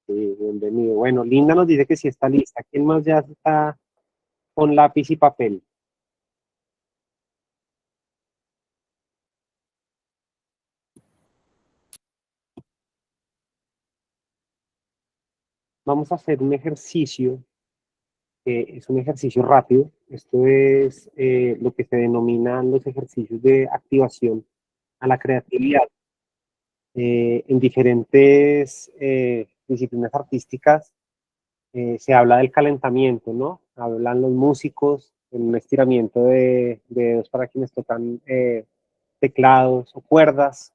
Sí, bienvenido. Bueno, Linda nos dice que sí está lista. ¿Quién más ya está con lápiz y papel? Vamos a hacer un ejercicio, es un ejercicio rápido. Esto es lo que se denominan los ejercicios de activación a la creatividad. En diferentes disciplinas artísticas se habla del calentamiento, ¿no? Hablan los músicos en un estiramiento de dedos para quienes tocan teclados o cuerdas,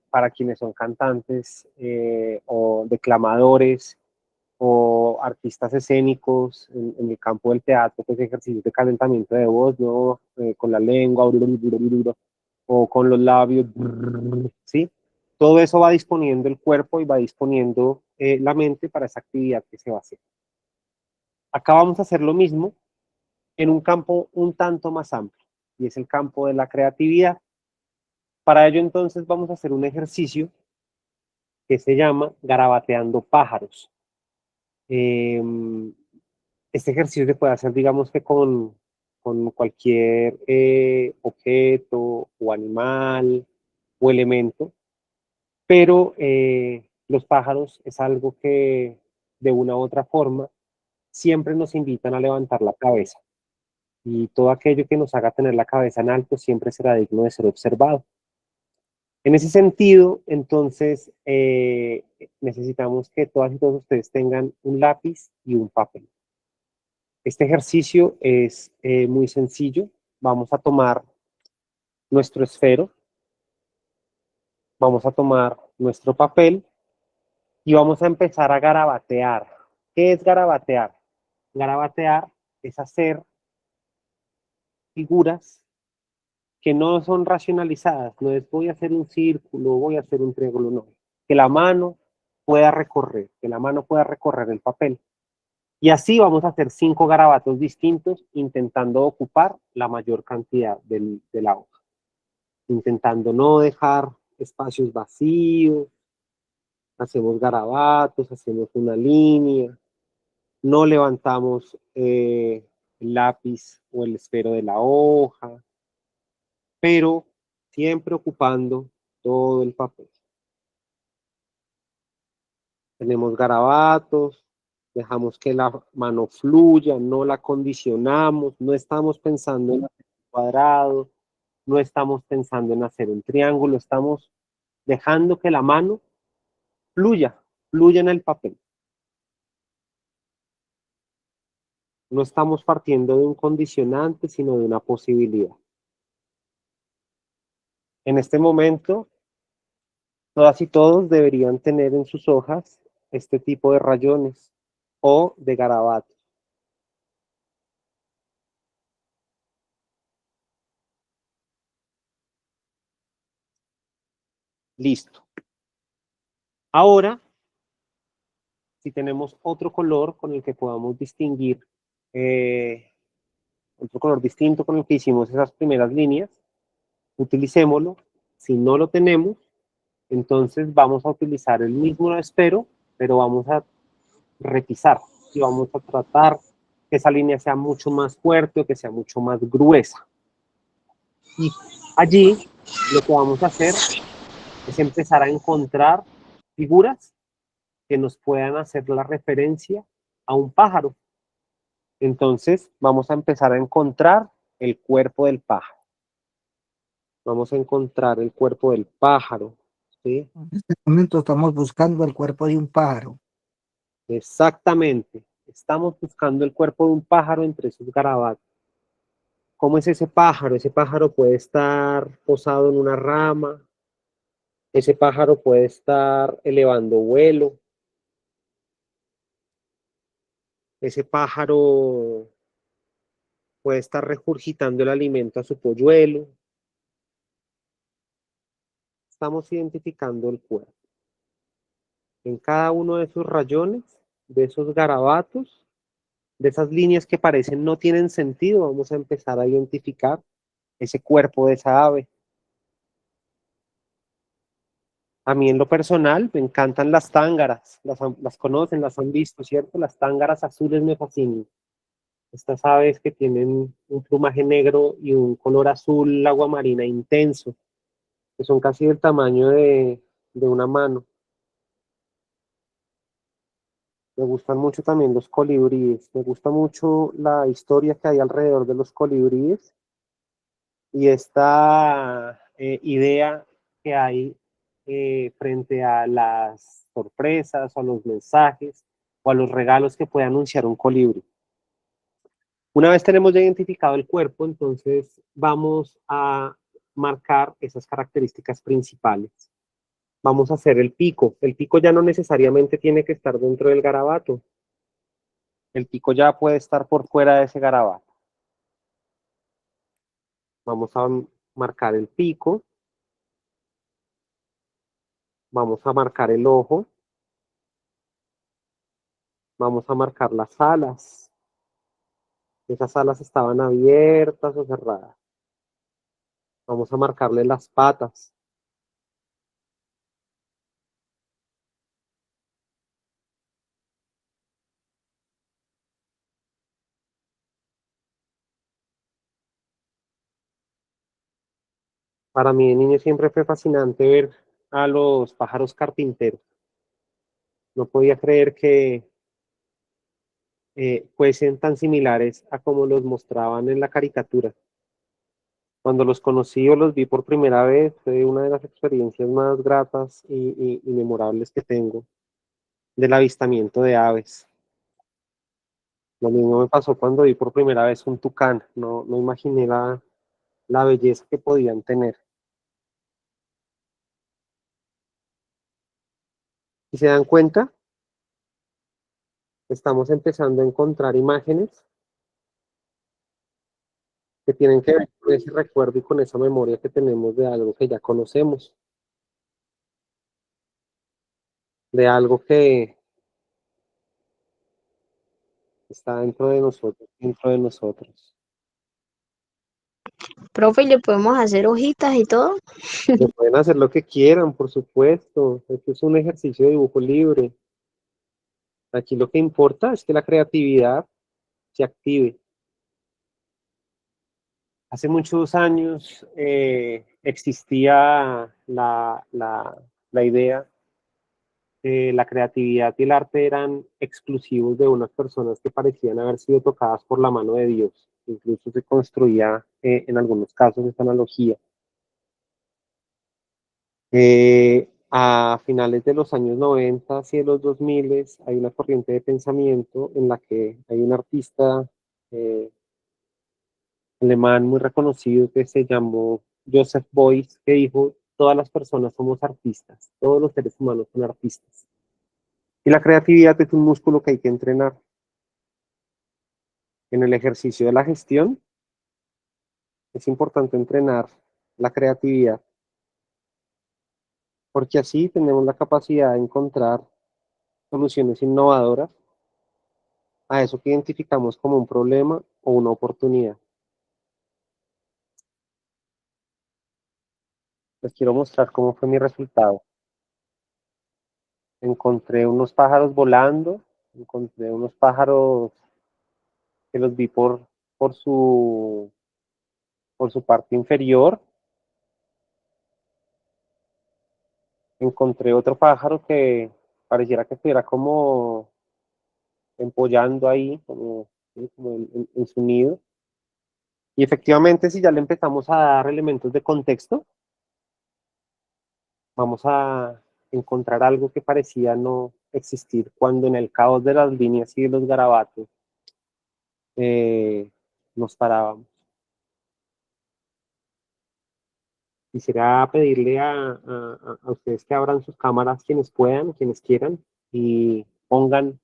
para quienes son cantantes o declamadores o artistas escénicos en el campo del teatro, pues ejercicios de calentamiento de voz, ¿no? Con la lengua, o con los labios, ¿sí? Todo eso va disponiendo el cuerpo y va disponiendo la mente para esa actividad que se va a hacer. Acá vamos a hacer lo mismo en un campo un tanto más amplio, y es el campo de la creatividad. Para ello, entonces, vamos a hacer un ejercicio que se llama garabateando pájaros. Eh, este ejercicio se puede hacer, digamos que con cualquier objeto o animal o elemento, pero los pájaros es algo que de una u otra forma siempre nos invitan a levantar la cabeza, y todo aquello que nos haga tener la cabeza en alto siempre será digno de ser observado. En ese sentido, entonces, necesitamos que todas y todos ustedes tengan un lápiz y un papel. Este ejercicio es muy sencillo. Vamos a tomar nuestro esfero, vamos a tomar nuestro papel y vamos a empezar a garabatear. ¿Qué es garabatear? Garabatear es hacer figuras que no son racionalizadas. No es voy a hacer un círculo, voy a hacer un triángulo, no. Que la mano pueda recorrer, que la mano pueda recorrer el papel. Y así vamos a hacer 5 garabatos distintos, intentando ocupar la mayor cantidad de la hoja. Intentando no dejar espacios vacíos, hacemos garabatos, hacemos una línea, no levantamos el lápiz o el esfero de la hoja, pero siempre ocupando todo el papel. Tenemos garabatos, dejamos que la mano fluya, no la condicionamos, no estamos pensando en hacer un cuadrado, no estamos pensando en hacer un triángulo, estamos dejando que la mano fluya, fluya en el papel. No estamos partiendo de un condicionante, sino de una posibilidad. En este momento, todas y todos deberían tener en sus hojas este tipo de rayones o de garabatos. Listo. Ahora, si tenemos otro color con el que podamos distinguir, eh, otro color distinto con el que hicimos esas primeras líneas, utilicémoslo. Si no lo tenemos, entonces vamos a utilizar el mismo esfero, pero vamos a repisar y vamos a tratar que esa línea sea mucho más fuerte o que sea mucho más gruesa. Y allí lo que vamos a hacer es empezar a encontrar figuras que nos puedan hacer la referencia a un pájaro. Entonces vamos a empezar a encontrar el cuerpo del pájaro. Vamos a encontrar el cuerpo del pájaro, ¿sí? En este momento estamos buscando el cuerpo de un pájaro. Exactamente. Estamos buscando el cuerpo de un pájaro entre esos garabatos. ¿Cómo es ese pájaro? Ese pájaro puede estar posado en una rama, ese pájaro puede estar elevando vuelo, ese pájaro puede estar regurgitando el alimento a su polluelo. Estamos identificando el cuerpo. En cada uno de esos rayones, de esos garabatos, de esas líneas que parecen no tienen sentido, vamos a empezar a identificar ese cuerpo de esa ave. A mí en lo personal me encantan las tángaras, las conocen, las han visto, ¿cierto? Las tángaras azules me fascinan. Estas aves que tienen un plumaje negro y un color azul aguamarina intenso, que son casi del tamaño de una mano. Me gustan mucho también los colibríes. Me gusta mucho la historia que hay alrededor de los colibríes y esta idea que hay frente a las sorpresas o a los mensajes o a los regalos que puede anunciar un colibrí. Una vez tenemos ya identificado el cuerpo, entonces vamos a marcar esas características principales. Vamos a hacer el pico. El pico ya no necesariamente tiene que estar dentro del garabato. El pico ya puede estar por fuera de ese garabato. Vamos a marcar el pico. Vamos a marcar el ojo. Vamos a marcar las alas. Esas alas estaban abiertas o cerradas. Vamos a marcarle las patas. Para mí de niño siempre fue fascinante ver a los pájaros carpinteros. No podía creer que fuesen tan similares a como los mostraban en la caricatura. Cuando los conocí o los vi por primera vez, fue una de las experiencias más gratas y memorables que tengo del avistamiento de aves. Lo mismo me pasó cuando vi por primera vez un tucán. No imaginé la belleza que podían tener. Si se dan cuenta, estamos empezando a encontrar imágenes que tienen que ver con ese recuerdo y con esa memoria que tenemos de algo que ya conocemos, de algo que está dentro de nosotros, dentro de nosotros. Profe, ¿le podemos hacer hojitas y todo? Que pueden hacer lo que quieran, por supuesto. Esto es un ejercicio de dibujo libre. Aquí lo que importa es que la creatividad se active. Hace muchos años existía la idea que la creatividad y el arte eran exclusivos de unas personas que parecían haber sido tocadas por la mano de Dios. Incluso se construía en algunos casos esta analogía. A finales de los años 90 y de los 2000 hay una corriente de pensamiento en la que hay un artista eh, alemán muy reconocido que se llamó Joseph Beuys, que dijo, todas las personas somos artistas, todos los seres humanos son artistas. Y la creatividad es un músculo que hay que entrenar. En el ejercicio de la gestión es importante entrenar la creatividad, porque así tenemos la capacidad de encontrar soluciones innovadoras a eso que identificamos como un problema o una oportunidad. Les quiero mostrar cómo fue mi resultado. Encontré unos pájaros volando, encontré unos pájaros que los vi por por su parte inferior. Encontré otro pájaro que pareciera que estuviera como empollando ahí, como, ¿sí? Como en su nido. Y efectivamente, si ya le empezamos a dar elementos de contexto, vamos a encontrar algo que parecía no existir cuando en el caos de las líneas y de los garabatos eh, nos parábamos. Quisiera pedirle a ustedes que abran sus cámaras, quienes puedan, quienes quieran, y pongan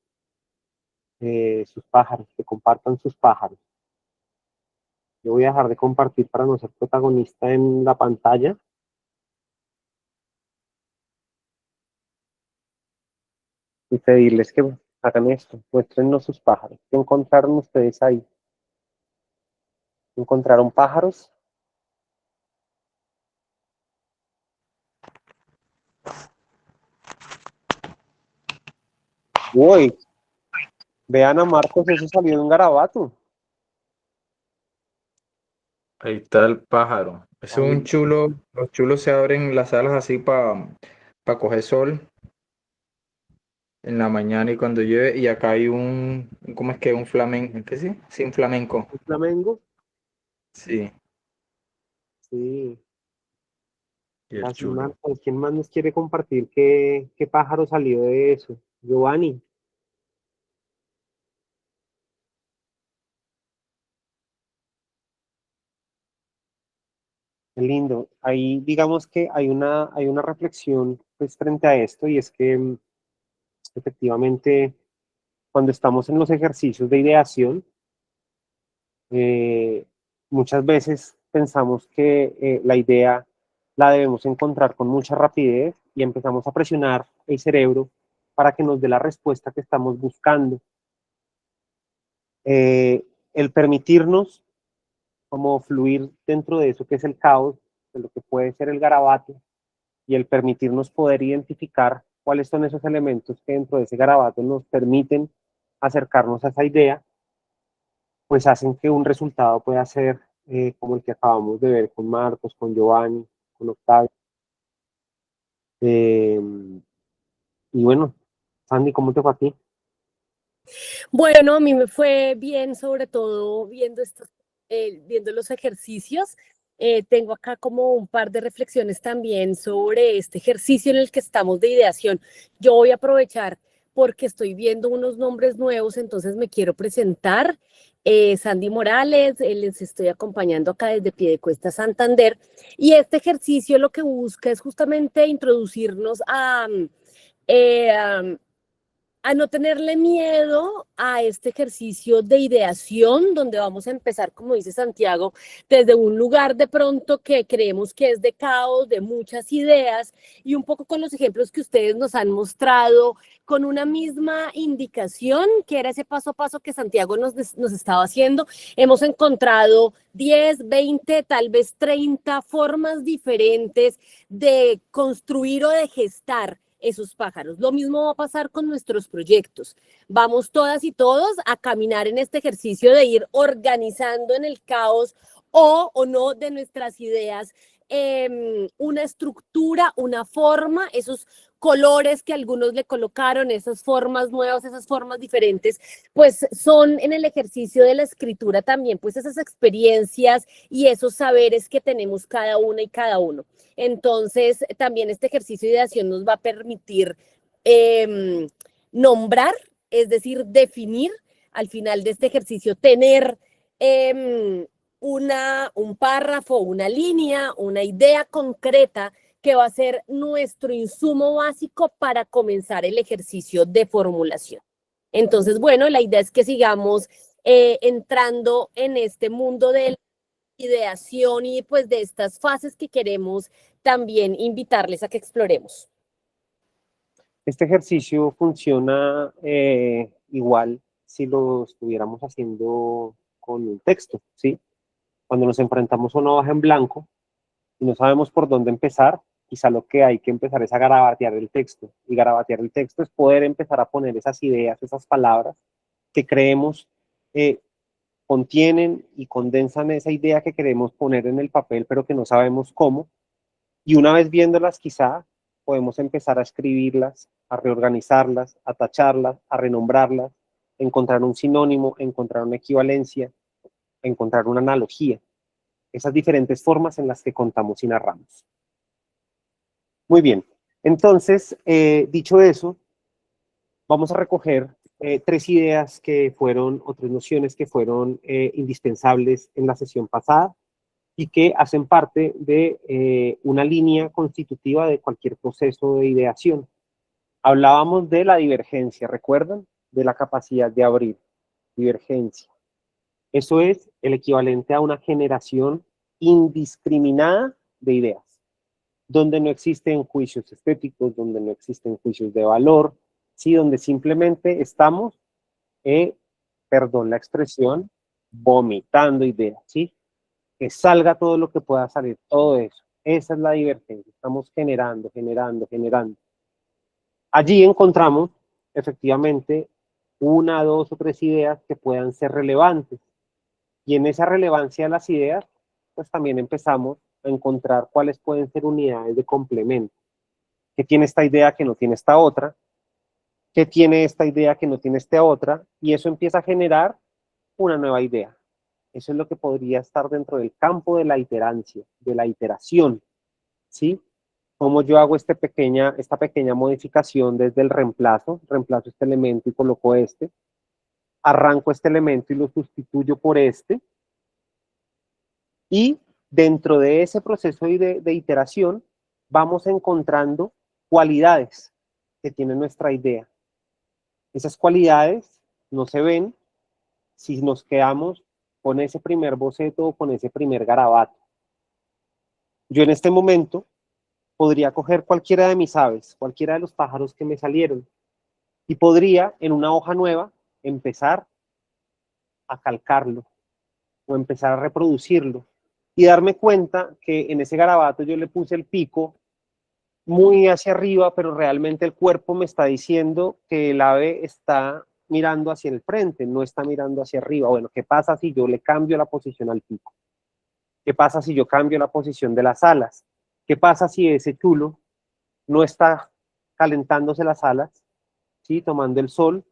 sus pájaros, que compartan sus pájaros. Yo voy a dejar de compartir para no ser protagonista en la pantalla. Y pedirles que hagan esto, muéstrennos sus pájaros. ¿Qué encontraron ustedes ahí? ¿Encontraron pájaros? Uy, vean a Marcos, eso salió de un garabato. Ahí está el pájaro. Ese es Ahí, un chulo. Los chulos se abren las alas así para coger sol en la mañana y cuando llueve. Y acá hay ¿cómo es que? Un flamenco. ¿Qué sí? Sí, un flamenco. un flamengo. Sí, Sí, y el así chulo. Marcos. ¿Quién más nos quiere compartir qué pájaro salió de eso? Giovanni. Qué lindo. Ahí digamos que hay una reflexión pues, frente a esto y es que efectivamente cuando estamos en los ejercicios de ideación, eh, muchas veces pensamos que la idea la debemos encontrar con mucha rapidez y empezamos a presionar el cerebro para que nos dé la respuesta que estamos buscando. El permitirnos como fluir dentro de eso que es el caos, de lo que puede ser el garabato, y el permitirnos poder identificar cuáles son esos elementos que dentro de ese garabato nos permiten acercarnos a esa idea, pues hacen que un resultado pueda ser como el que acabamos de ver con Marcos, con Giovanni, con Octavio. Eh, y bueno, Sandy, ¿cómo te fue a ti? Bueno, a mí me fue bien, sobre todo viendo los ejercicios. Tengo acá como un par de reflexiones también sobre este ejercicio en el que estamos de ideación. Yo voy a aprovechar porque estoy viendo unos nombres nuevos, entonces me quiero presentar. Sandy Morales, les estoy acompañando acá desde Piedecuesta, Santander. Y este ejercicio lo que busca es justamente introducirnos eh, a no tenerle miedo a este ejercicio de ideación, donde vamos a empezar, como dice Santiago, desde un lugar de pronto que creemos que es de caos, de muchas ideas, y un poco con los ejemplos que ustedes nos han mostrado, con una misma indicación, que era ese paso a paso que Santiago nos estaba haciendo. Hemos encontrado 10, 20, tal vez 30 formas diferentes de construir o de gestar esos pájaros. Lo mismo va a pasar con nuestros proyectos. Vamos todas y todos a caminar en este ejercicio de ir organizando en el caos o no de nuestras ideas una estructura, una forma, esos colores que algunos le colocaron, esas formas nuevas, esas formas diferentes, pues son en el ejercicio de la escritura también, pues esas experiencias y esos saberes que tenemos cada una y cada uno. Entonces, también este ejercicio de ideación nos va a permitir nombrar, es decir, definir al final de este ejercicio, tener un párrafo, una línea, una idea concreta que va a ser nuestro insumo básico para comenzar el ejercicio de formulación. Entonces, bueno, la idea es que sigamos entrando en este mundo de ideación y pues de estas fases que queremos también invitarles a que exploremos. Este ejercicio funciona igual si lo estuviéramos haciendo con un texto, ¿sí? Cuando nos enfrentamos a una hoja en blanco y no sabemos por dónde empezar, quizá lo que hay que empezar es a garabatear el texto. Y garabatear el texto es poder empezar a poner esas ideas, esas palabras que creemos contienen y condensan esa idea que queremos poner en el papel, pero que no sabemos cómo. Y una vez viéndolas, quizá podemos empezar a escribirlas, a reorganizarlas, a tacharlas, a renombrarlas, encontrar un sinónimo, encontrar una equivalencia, encontrar una analogía. Esas diferentes formas en las que contamos y narramos. Muy bien. Entonces, dicho eso, vamos a recoger tres ideas que fueron, o tres nociones que fueron indispensables en la sesión pasada y que hacen parte de una línea constitutiva de cualquier proceso de ideación. Hablábamos de la divergencia, ¿recuerdan? De la capacidad de abrir, divergencia. Eso es el equivalente a una generación indiscriminada de ideas, donde no existen juicios estéticos, donde no existen juicios de valor, ¿sí? Donde simplemente estamos, perdón la expresión, vomitando ideas, ¿sí? Que salga todo lo que pueda salir, todo eso. Esa es la divergencia. Estamos generando, generando, generando. Allí encontramos efectivamente una, dos o tres ideas que puedan ser relevantes. Y en esa relevancia de las ideas, pues también empezamos a encontrar cuáles pueden ser unidades de complemento. ¿Qué tiene esta idea que no tiene esta otra? ¿Qué tiene esta idea que no tiene esta otra? Y eso empieza a generar una nueva idea. Eso es lo que podría estar dentro del campo de la iterancia, de la iteración, ¿sí? Cómo yo hago esta pequeña modificación desde el reemplazo este elemento y coloco este, arranco este elemento y lo sustituyo por este, y dentro de ese proceso de iteración vamos encontrando cualidades que tiene nuestra idea. Esas cualidades no se ven si nos quedamos con ese primer boceto o con ese primer garabato. Yo en este momento podría coger cualquiera de mis aves, cualquiera de los pájaros que me salieron, y podría en una hoja nueva empezar a calcarlo o empezar a reproducirlo y darme cuenta que en ese garabato yo le puse el pico muy hacia arriba, pero realmente el cuerpo me está diciendo que el ave está mirando hacia el frente, no está mirando hacia arriba. Bueno, ¿qué pasa si yo le cambio la posición al pico? ¿Qué pasa si yo cambio la posición de las alas? ¿Qué pasa si ese chulo no está calentándose las alas, ¿sí? Tomando el sol,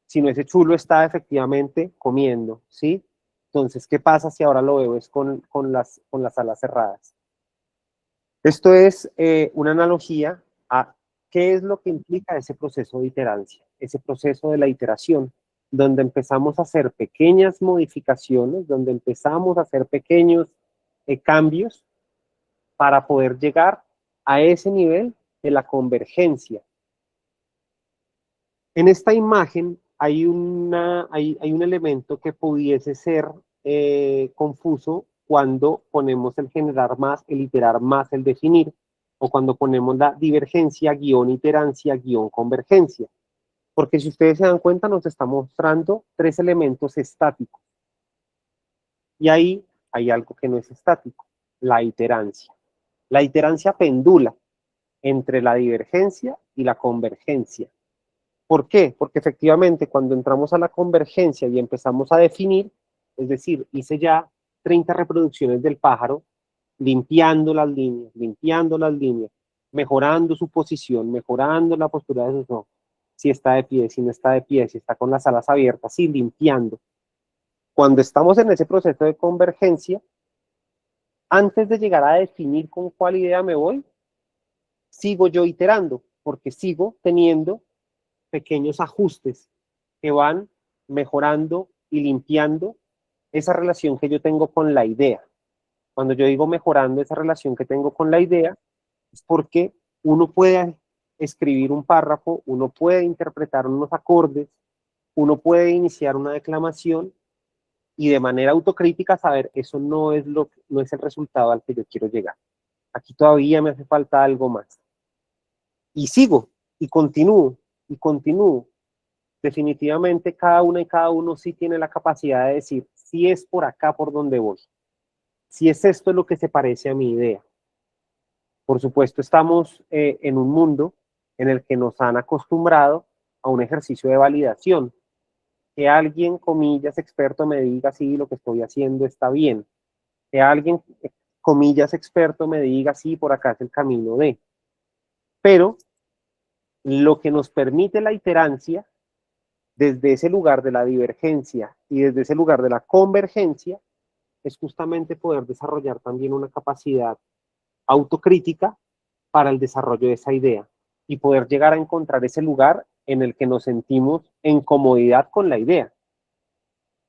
sino ese chulo está efectivamente comiendo, ¿sí? Entonces, ¿qué pasa si ahora lo veo es con las alas cerradas? Esto es una analogía a qué es lo que implica ese proceso de iterancia, ese proceso de la iteración, donde empezamos a hacer pequeñas modificaciones, donde empezamos a hacer pequeños cambios para poder llegar a ese nivel de la convergencia. En esta imagen hay un elemento que pudiese ser confuso cuando ponemos el generar más, el iterar más, el definir, o cuando ponemos la divergencia, guión iterancia, guión convergencia. Porque si ustedes se dan cuenta, nos está mostrando tres elementos estáticos. Y ahí hay algo que no es estático, la iterancia. La iterancia pendula entre la divergencia y la convergencia. ¿Por qué? Porque efectivamente cuando entramos a la convergencia y empezamos a definir, es decir, hice ya 30 reproducciones del pájaro, limpiando las líneas, mejorando su posición, mejorando la postura de sus ojos, si está de pie, si no está de pie, si está con las alas abiertas, sí, limpiando. Cuando estamos en ese proceso de convergencia, antes de llegar a definir con cuál idea me voy, sigo yo iterando, porque sigo teniendo pequeños ajustes que van mejorando y limpiando esa relación que yo tengo con la idea. Cuando yo digo mejorando esa relación que tengo con la idea, es porque uno puede escribir un párrafo, uno puede interpretar unos acordes, uno puede iniciar una declamación y de manera autocrítica saber, eso no es el resultado al que yo quiero llegar. Aquí todavía me hace falta algo más. Y sigo, y continúo, y continúo. Definitivamente cada una y cada uno sí tiene la capacidad de decir, si es por acá por donde voy, si es esto lo que se parece a mi idea. Por supuesto, estamos en un mundo en el que nos han acostumbrado a un ejercicio de validación, que alguien, comillas, experto me diga si lo que estoy haciendo está bien, que alguien, comillas, experto me diga si por acá es el camino de. Pero lo que nos permite la iterancia desde ese lugar de la divergencia y desde ese lugar de la convergencia es justamente poder desarrollar también una capacidad autocrítica para el desarrollo de esa idea y poder llegar a encontrar ese lugar en el que nos sentimos en comodidad con la idea.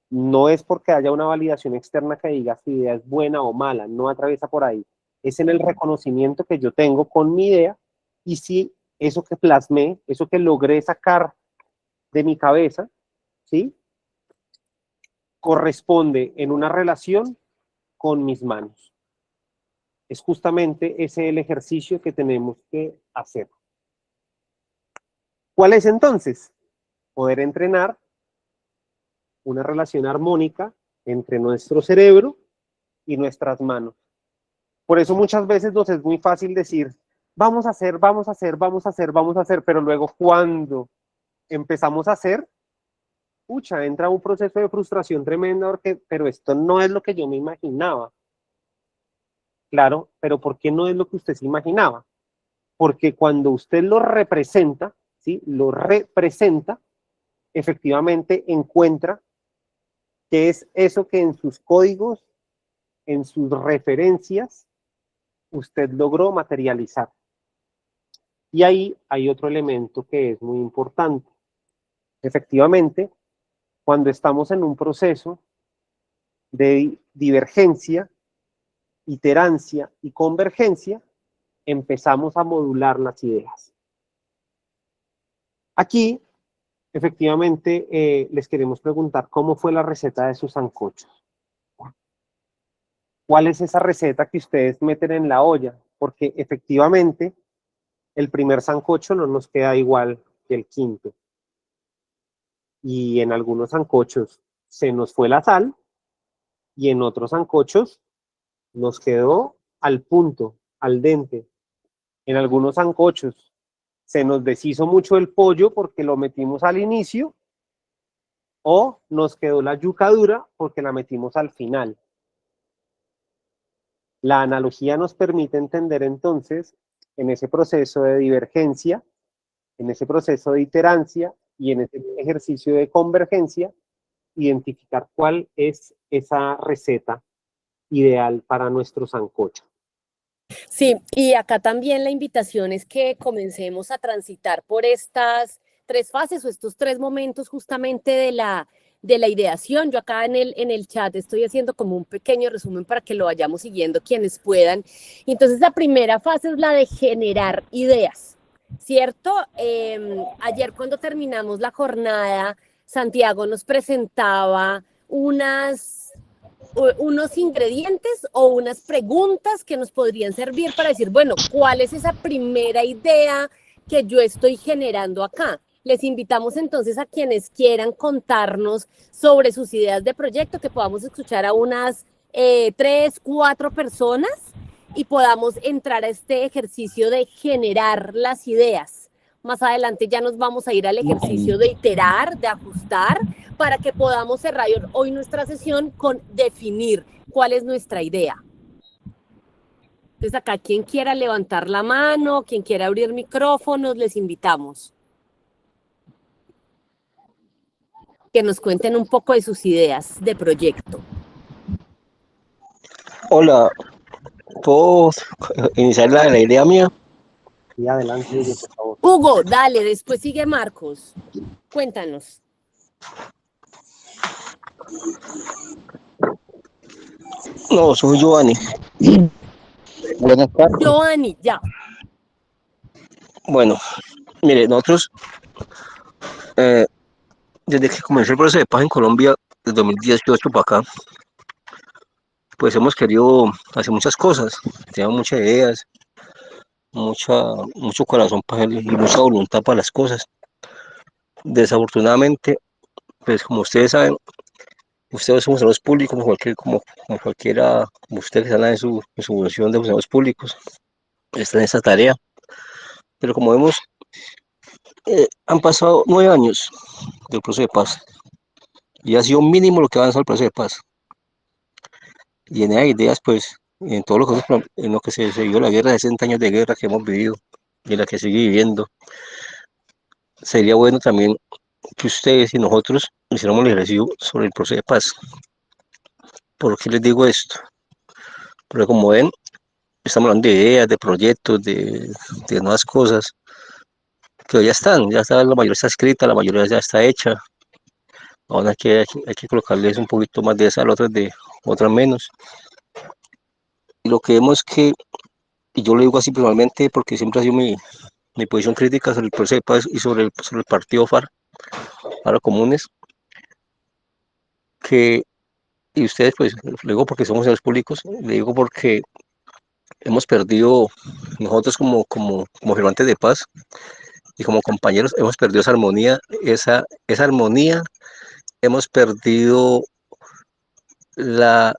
No es porque haya una validación externa que diga si idea es buena o mala, no atraviesa por ahí. Es en el reconocimiento que yo tengo con mi idea y si eso que plasmé, eso que logré sacar de mi cabeza, ¿sí? Corresponde en una relación con mis manos. Es justamente ese el ejercicio que tenemos que hacer. ¿Cuál es entonces? Poder entrenar una relación armónica entre nuestro cerebro y nuestras manos. Por eso muchas veces nos es muy fácil decir, vamos a hacer, pero luego cuando empezamos a hacer, pucha, entra un proceso de frustración tremenda porque, pero esto no es lo que yo me imaginaba. Claro, pero ¿por qué no es lo que usted se imaginaba? Porque cuando usted lo representa, ¿sí? Lo representa, efectivamente encuentra que es eso que en sus códigos, en sus referencias, usted logró materializar. Y ahí hay otro elemento que es muy importante. Efectivamente, cuando estamos en un proceso de divergencia, iterancia y convergencia, empezamos a modular las ideas. Aquí, efectivamente, les queremos preguntar cómo fue la receta de sus sancochos. ¿Cuál es esa receta que ustedes meten en la olla? Porque efectivamente, el primer sancocho no nos queda igual que el quinto. Y en algunos sancochos se nos fue la sal y en otros sancochos nos quedó al punto, al dente. En algunos sancochos se nos deshizo mucho el pollo porque lo metimos al inicio o nos quedó la yuca dura porque la metimos al final. La analogía nos permite entender entonces en ese proceso de divergencia, en ese proceso de iterancia y en ese ejercicio de convergencia, identificar cuál es esa receta ideal para nuestro sancocho. Sí, y acá también la invitación es que comencemos a transitar por estas 3 fases o estos 3 momentos justamente de la ideación. Yo acá en el chat estoy haciendo como un pequeño resumen para que lo vayamos siguiendo quienes puedan. Y entonces la primera fase es la de generar ideas, ¿cierto? Ayer cuando terminamos la jornada, Santiago nos presentaba unos ingredientes o unas preguntas que nos podrían servir para decir, bueno, ¿cuál es esa primera idea que yo estoy generando acá? Les invitamos entonces a quienes quieran contarnos sobre sus ideas de proyecto, que podamos escuchar a unas 3, 4 personas y podamos entrar a este ejercicio de generar las ideas. Más adelante ya nos vamos a ir al ejercicio de iterar, de ajustar, para que podamos cerrar hoy nuestra sesión con definir cuál es nuestra idea. Entonces acá quien quiera levantar la mano, quien quiera abrir micrófonos, les invitamos. Que nos cuenten un poco de sus ideas de proyecto. Hola, ¿puedo iniciar la idea mía? Y adelante, Hugo, por favor. Hugo, dale, después sigue Marcos. Cuéntanos. No, soy Giovanni. Buenas tardes. Giovanni, ya. Bueno, mire, nosotros, desde que comenzó el proceso de paz en Colombia, desde 2018 para acá, pues hemos querido hacer muchas cosas, tenemos muchas ideas, mucho corazón para él y mucha voluntad para las cosas. Desafortunadamente, pues como ustedes saben, ustedes son funcionarios públicos, como cualquiera, como ustedes que están en su función de funcionarios públicos, están en esa tarea. Pero como vemos, han pasado 9 años del proceso de paz y ha sido mínimo lo que ha avanzado el proceso de paz. Y en esas ideas, pues, en todo en lo que se dio la guerra, de 60 años de guerra que hemos vivido y en la que sigue viviendo, sería bueno también que ustedes y nosotros hiciéramos el ejercicio sobre el proceso de paz. ¿Por qué les digo esto? Porque como ven, estamos hablando de ideas, de proyectos, de nuevas cosas que ya está, la mayoría está escrita, la mayoría ya está hecha. Ahora hay que colocarles un poquito más de esa, otras menos. Y lo que vemos que, y yo lo digo así personalmente porque siempre ha sido mi posición crítica sobre el proceso de paz y sobre el partido FARC, para comunes, que, y ustedes pues, lo digo porque somos servidores públicos, le digo porque hemos perdido, nosotros como firmantes de paz y como compañeros, hemos perdido esa armonía, esa armonía, hemos perdido la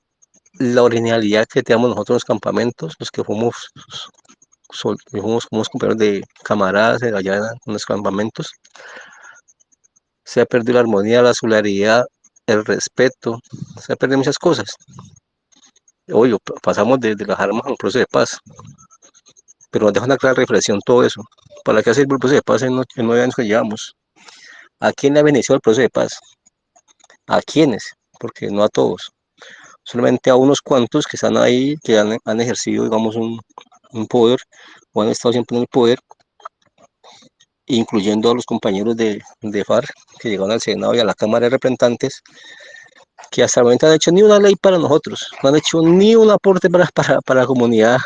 originalidad que teníamos nosotros en los campamentos, los que fuimos compañeros de camaradas allá en los campamentos, se ha perdido la armonía, la solidaridad, el respeto, se ha perdido muchas cosas. Obvio, pasamos de las armas a un proceso de paz, pero nos deja una clara reflexión todo eso. ¿Para qué hacer el proceso de paz en 9 años que llevamos? ¿A quién le ha beneficiado el proceso de paz? ¿A quiénes? Porque no a todos. Solamente a unos cuantos que están ahí, que han ejercido, digamos, un poder, o han estado siempre en el poder, incluyendo a los compañeros de FARC que llegaron al Senado y a la Cámara de Representantes, que hasta el momento no han hecho ni una ley para nosotros, no han hecho ni un aporte para la comunidad,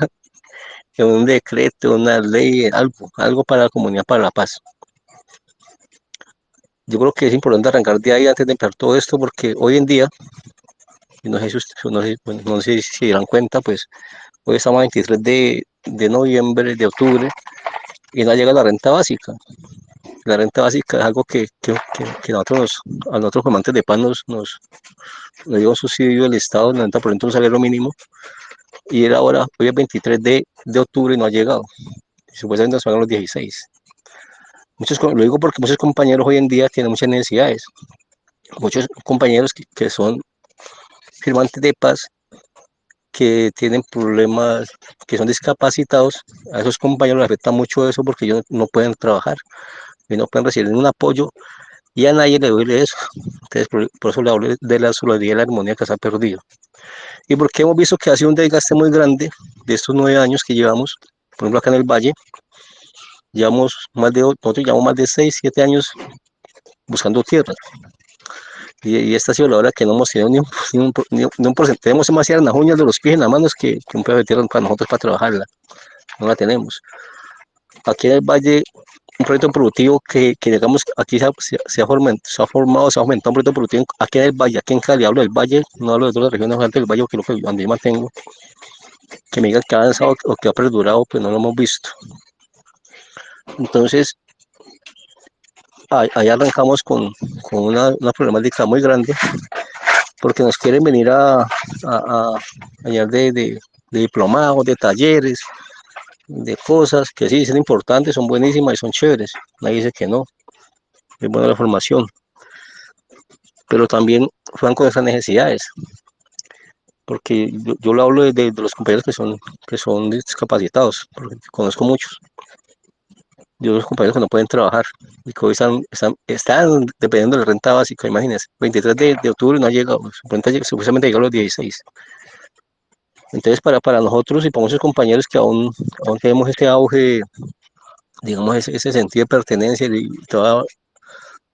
un decreto, una ley, algo para la comunidad, para la paz. Yo creo que es importante arrancar de ahí antes de empezar todo esto, porque hoy en día, y no sé bueno, no sé si se dieron cuenta, pues hoy estamos a 23 de noviembre, de octubre, y no llega la renta básica. La renta básica es algo que a nosotros como amantes de paz nos dio un subsidio del Estado, el 90% de un salario mínimo, y era ahora, hoy es 23 de octubre y no ha llegado. Y supuestamente nos pagan los 16. Lo digo porque muchos compañeros hoy en día tienen muchas necesidades. Muchos compañeros que son firmantes de paz, que tienen problemas, que son discapacitados, a esos compañeros les afecta mucho eso porque ellos no pueden trabajar y no pueden recibir ningún apoyo y a nadie le duele eso. Entonces, por eso le hablo de la solidaridad y la armonía que se ha perdido. Y porque hemos visto que ha sido un desgaste muy grande de estos 9 años que llevamos, por ejemplo, acá en el Valle, nosotros llevamos más de 6, 7 años buscando tierra. Y esta ha sido la hora que no hemos tenido ni un porcentaje. Tenemos demasiadas las uñas de los pies en las manos que un pedazo de tierra para nosotros para trabajarla. No la tenemos. Aquí en el Valle, un proyecto productivo que digamos, aquí se ha formado, se ha aumentado un proyecto productivo aquí en el Valle, aquí en Cali, hablo del Valle, no hablo de todas las regiones del Valle, que es lo que donde yo mantengo, que me digan que ha avanzado o que ha perdurado, pues no lo hemos visto. Entonces, ahí arrancamos con una problemática muy grande, porque nos quieren venir a llenar de diplomados, de talleres, de cosas que sí son importantes, son buenísimas y son chéveres. Nadie dice que no, es buena la formación, pero también juegan con esas necesidades, porque yo lo hablo de los compañeros que son discapacitados, porque conozco muchos, de los compañeros que no pueden trabajar y que hoy están dependiendo de la renta básica, imagínense, 23 de octubre no ha llegado, supuestamente llega a los 16. Entonces, para nosotros y para muchos compañeros que aún tenemos este auge, digamos, ese sentido de pertenencia y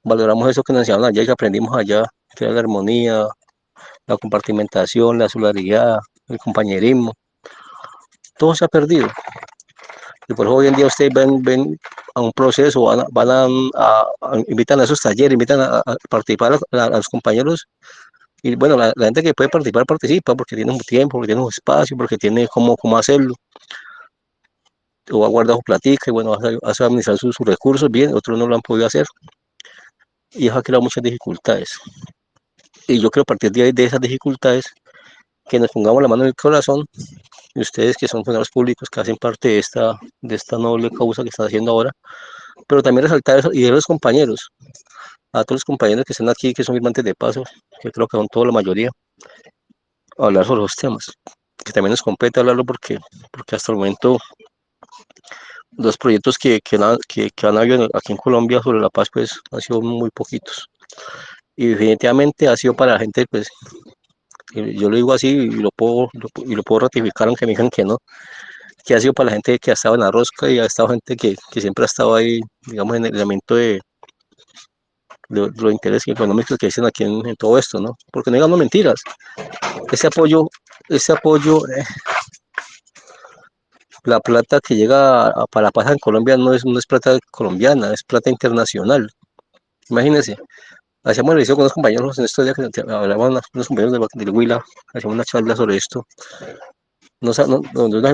valoramos eso que nos enseñaron allá y que aprendimos allá, que era la armonía, la compartimentación, la solidaridad, el compañerismo, todo se ha perdido. Y por eso hoy en día ustedes ven a un proceso, invitan a esos talleres, invitan a participar a los compañeros. Y bueno, la gente que puede participar, participa porque tiene un tiempo, porque tiene un espacio, porque tiene cómo hacerlo. O ha guardado su platica y bueno, hace administrar sus recursos bien, otros no lo han podido hacer. Y eso ha creado muchas dificultades. Y yo creo a partir de esas dificultades que nos pongamos la mano en el corazón, y ustedes que son funcionarios públicos, que hacen parte de esta noble causa que están haciendo ahora, pero también resaltar eso y de los compañeros, a todos los compañeros que están aquí, que son firmantes de paso, que creo que son toda la mayoría, hablar sobre los temas, que también nos compete hablarlo porque hasta el momento los proyectos que han habido aquí en Colombia sobre la paz, pues han sido muy poquitos. Y definitivamente ha sido para la gente, pues, yo lo digo así y lo puedo ratificar aunque me digan que no, que ha sido para la gente que ha estado en la rosca y ha estado gente que siempre ha estado ahí, digamos, en el elemento de los intereses económicos que dicen aquí en todo esto, ¿no? Porque no digamos mentiras, ese apoyo, la plata que llega para la paz en Colombia no es plata colombiana, es plata internacional. Imagínense, hacíamos el con unos compañeros en estos días que hablaban unos compañeros del Huila, hacíamos una charla sobre esto. No sé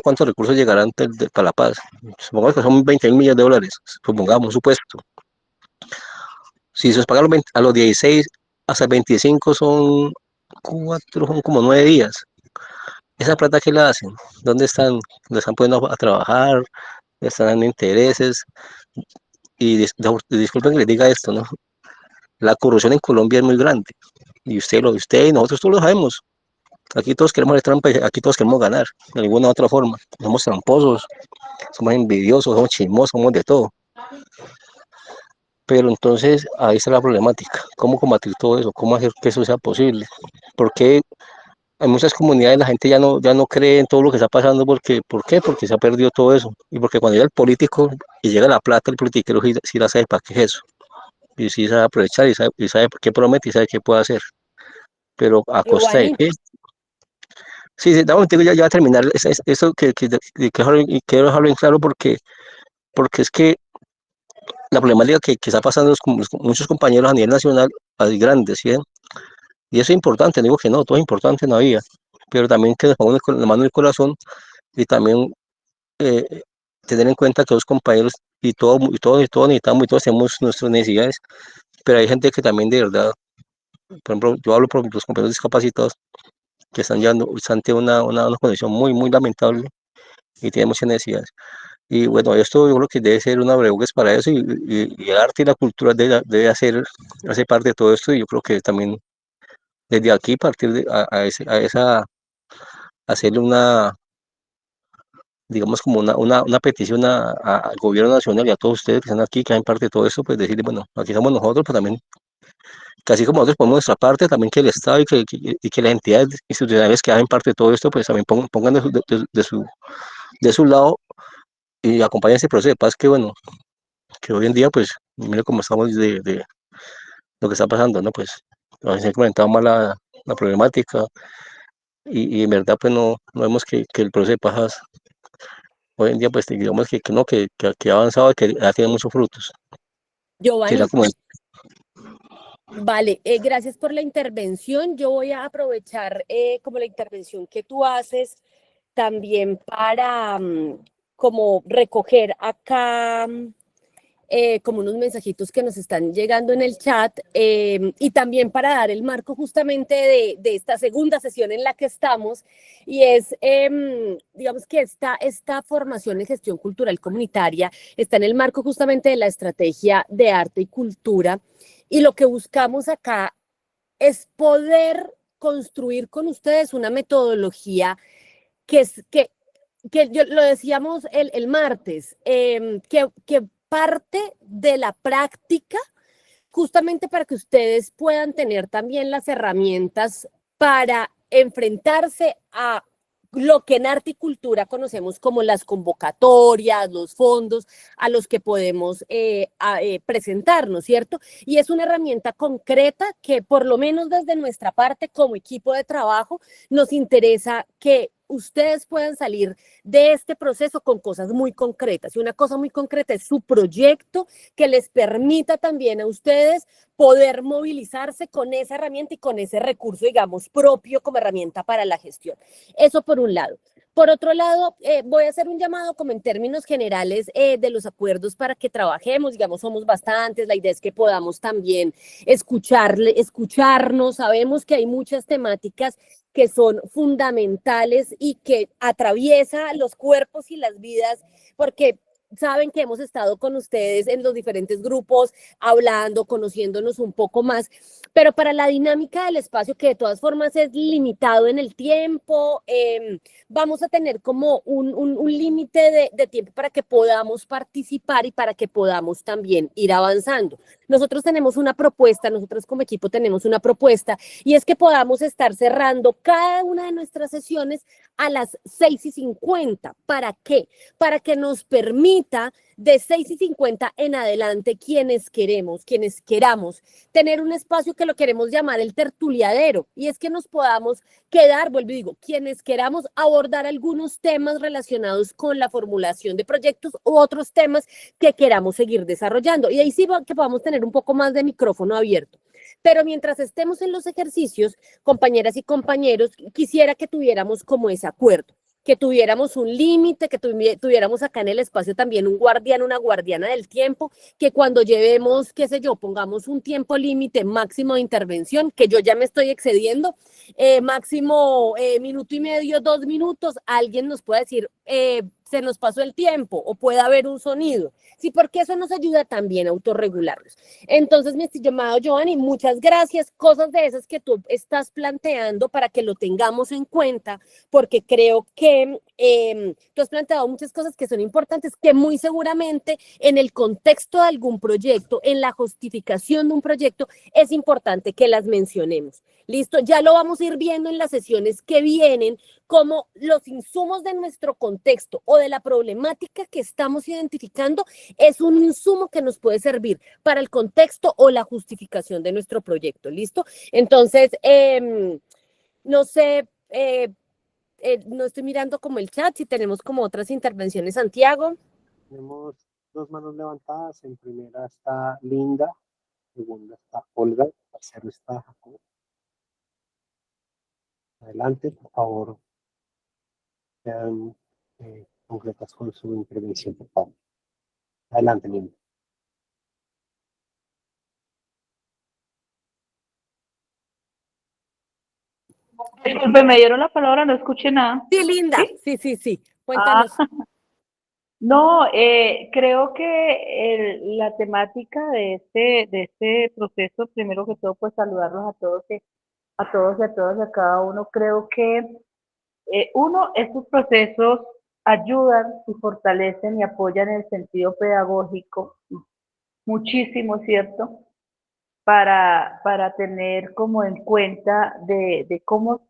cuántos recursos llegarán para la paz. Supongamos que son 20 mil millones de dólares, supongamos, supuesto. Si se os paga a los 16, hasta 25 son como 9 días. ¿Esa plata qué la hacen? ¿Dónde están? ¿Dónde están poniendo a trabajar? ¿Dónde están dando intereses? Y disculpen que les diga esto, ¿no? la corrupción en Colombia es muy grande. Y usted y nosotros todos lo sabemos. Aquí todos queremos hacer trampa, aquí todos queremos ganar, de alguna u otra forma. Somos tramposos, somos envidiosos, somos chismosos, somos de todo. Pero entonces ahí está la problemática. ¿Cómo combatir todo eso? ¿Cómo hacer que eso sea posible? Porque en muchas comunidades la gente ya no cree en todo lo que está pasando. ¿Por qué? Porque se ha perdido todo eso. Y porque cuando llega el político y llega la plata, el politiquero sí la sabe para qué es eso. Y sí sabe aprovechar y sabe qué promete y sabe qué puede hacer. Pero ¿a costa de Giovanni, qué? Sí, sí, dame un momentico, ya va a terminar eso quiero dejarlo en claro porque es que la problemática que está pasando con muchos compañeros a nivel nacional es grande, ¿sí? Y eso es importante, no digo que no, todo es importante en la vida, pero también que nos pongamos la mano en el corazón y también eh, tener en cuenta que los compañeros y todos necesitamos y todos tenemos nuestras necesidades, pero hay gente que también de verdad, por ejemplo, yo hablo por los compañeros discapacitados que están ante una condición muy, muy lamentable y tienen muchas necesidades. Y bueno, esto yo creo que debe ser una abrebocas para eso y el arte y la cultura debe hacer parte de todo esto y yo creo que también desde aquí partir hacerle digamos como una petición al gobierno nacional y a todos ustedes que están aquí, que hacen parte de todo esto, pues decirle, bueno, aquí estamos nosotros, pero también, que así como nosotros ponemos nuestra parte, también que el Estado y que las entidades institucionales que hacen parte de todo esto, pues también pongan de su lado y acompañen ese proceso de paz que, bueno, que hoy en día, pues, mire cómo estamos de lo que está pasando, ¿no? Pues, a veces he comentado más la problemática y en verdad, pues, no vemos que el proceso de paz hoy en día, pues, digamos que no, que ha avanzado y que ya tiene muchos frutos. Quería Giovanni, como, vale, gracias por la intervención. Yo voy a aprovechar como la intervención que tú haces también para como recoger acá como unos mensajitos que nos están llegando en el chat y también para dar el marco justamente de esta segunda sesión en la que estamos y es, digamos que esta formación en gestión cultural comunitaria está en el marco justamente de la estrategia de arte y cultura y lo que buscamos acá es poder construir con ustedes una metodología que es que yo, lo decíamos el martes, que parte de la práctica justamente para que ustedes puedan tener también las herramientas para enfrentarse a lo que en arte y cultura conocemos como las convocatorias, los fondos a los que podemos presentarnos, ¿cierto? Y es una herramienta concreta que por lo menos desde nuestra parte como equipo de trabajo nos interesa que ustedes puedan salir de este proceso con cosas muy concretas. Y una cosa muy concreta es su proyecto que les permita también a ustedes poder movilizarse con esa herramienta y con ese recurso, digamos, propio como herramienta para la gestión. Eso por un lado. Por otro lado, voy a hacer un llamado como en términos generales de los acuerdos para que trabajemos, digamos, somos bastantes, la idea es que podamos también escucharnos, sabemos que hay muchas temáticas que son fundamentales y que atraviesa los cuerpos y las vidas, porque saben que hemos estado con ustedes en los diferentes grupos, hablando, conociéndonos un poco más, pero para la dinámica del espacio, que de todas formas es limitado en el tiempo, vamos a tener como un límite de tiempo para que podamos participar y para que podamos también ir avanzando. Nosotros tenemos una propuesta, nosotros como equipo tenemos una propuesta, y es que podamos estar cerrando cada una de nuestras sesiones a las 6:50. ¿Para qué? Para que nos permita de 6:50 en adelante quienes queramos tener un espacio que lo queremos llamar el tertuliadero, y es que nos podamos quedar, vuelvo y digo, quienes queramos abordar algunos temas relacionados con la formulación de proyectos u otros temas que queramos seguir desarrollando, y ahí sí que podamos tener un poco más de micrófono abierto. Pero mientras estemos en los ejercicios, compañeras y compañeros, quisiera que tuviéramos como ese acuerdo, que tuviéramos un límite, que tuviéramos acá en el espacio también un guardián, una guardiana del tiempo, que cuando llevemos, qué sé yo, pongamos un tiempo límite máximo de intervención, que yo ya me estoy excediendo, máximo minuto y medio, 2 minutos, alguien nos puede decir, se nos pasó el tiempo o puede haber un sonido. Sí, porque eso nos ayuda también a autorregularnos. Entonces, mi estimado Giovanni, muchas gracias. Cosas de esas que tú estás planteando para que lo tengamos en cuenta, porque creo que tú has planteado muchas cosas que son importantes, que muy seguramente en el contexto de algún proyecto, en la justificación de un proyecto, es importante que las mencionemos. Listo, ya lo vamos a ir viendo en las sesiones que vienen, como los insumos de nuestro contexto o de la problemática que estamos identificando es un insumo que nos puede servir para el contexto o la justificación de nuestro proyecto. ¿Listo? Entonces, no sé, no estoy mirando como el chat, si tenemos como otras intervenciones, Santiago. Tenemos dos manos levantadas. En primera está Linda, en segunda está Olga, en tercero está Jacobo. Adelante, por favor. Sean concretas con su intervención, por favor. Adelante, Linda. Disculpe, me dieron la palabra, no escuché nada. Sí, Linda. Sí. Cuéntanos. No, creo que la temática de este proceso, primero que todo, pues saludarlos a todos y a cada uno. Creo que estos procesos ayudan y fortalecen y apoyan el sentido pedagógico muchísimo, ¿cierto? Para tener como en cuenta de cómo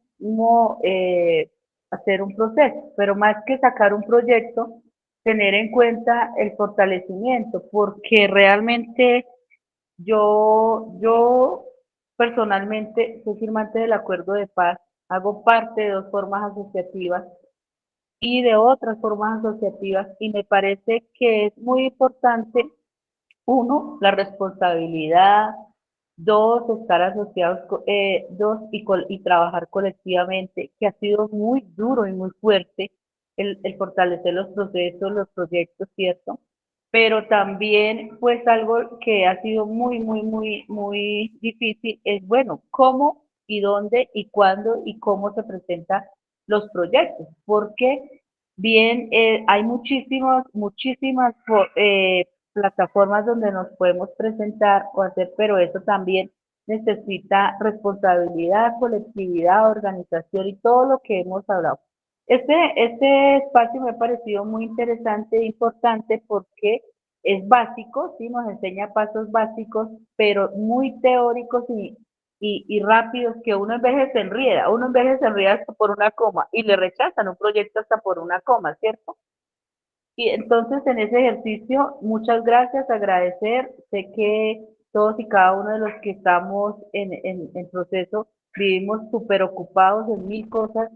hacer un proceso, pero más que sacar un proyecto, tener en cuenta el fortalecimiento, porque realmente yo personalmente soy firmante del acuerdo de paz, hago parte de 2 formas asociativas y de otras formas asociativas, y me parece que es muy importante, uno, la responsabilidad, dos, estar asociados, dos, y trabajar colectivamente, que ha sido muy duro y muy fuerte el fortalecer los procesos, los proyectos, ¿cierto? Pero también, pues, algo que ha sido muy difícil es, bueno, cómo y dónde y cuándo y cómo se presentan los proyectos, porque bien, hay muchísimas plataformas donde nos podemos presentar o hacer, pero eso también necesita responsabilidad, colectividad, organización y todo lo que hemos hablado. Este espacio me ha parecido muy interesante e importante porque es básico, ¿sí? Nos enseña pasos básicos, pero muy teóricos y rápidos, que uno en veces se enrieda hasta por una coma y le rechazan un proyecto hasta por una coma, ¿cierto? Y entonces en ese ejercicio, muchas gracias, agradecer, sé que todos y cada uno de los que estamos en proceso vivimos súper ocupados en 1000 cosas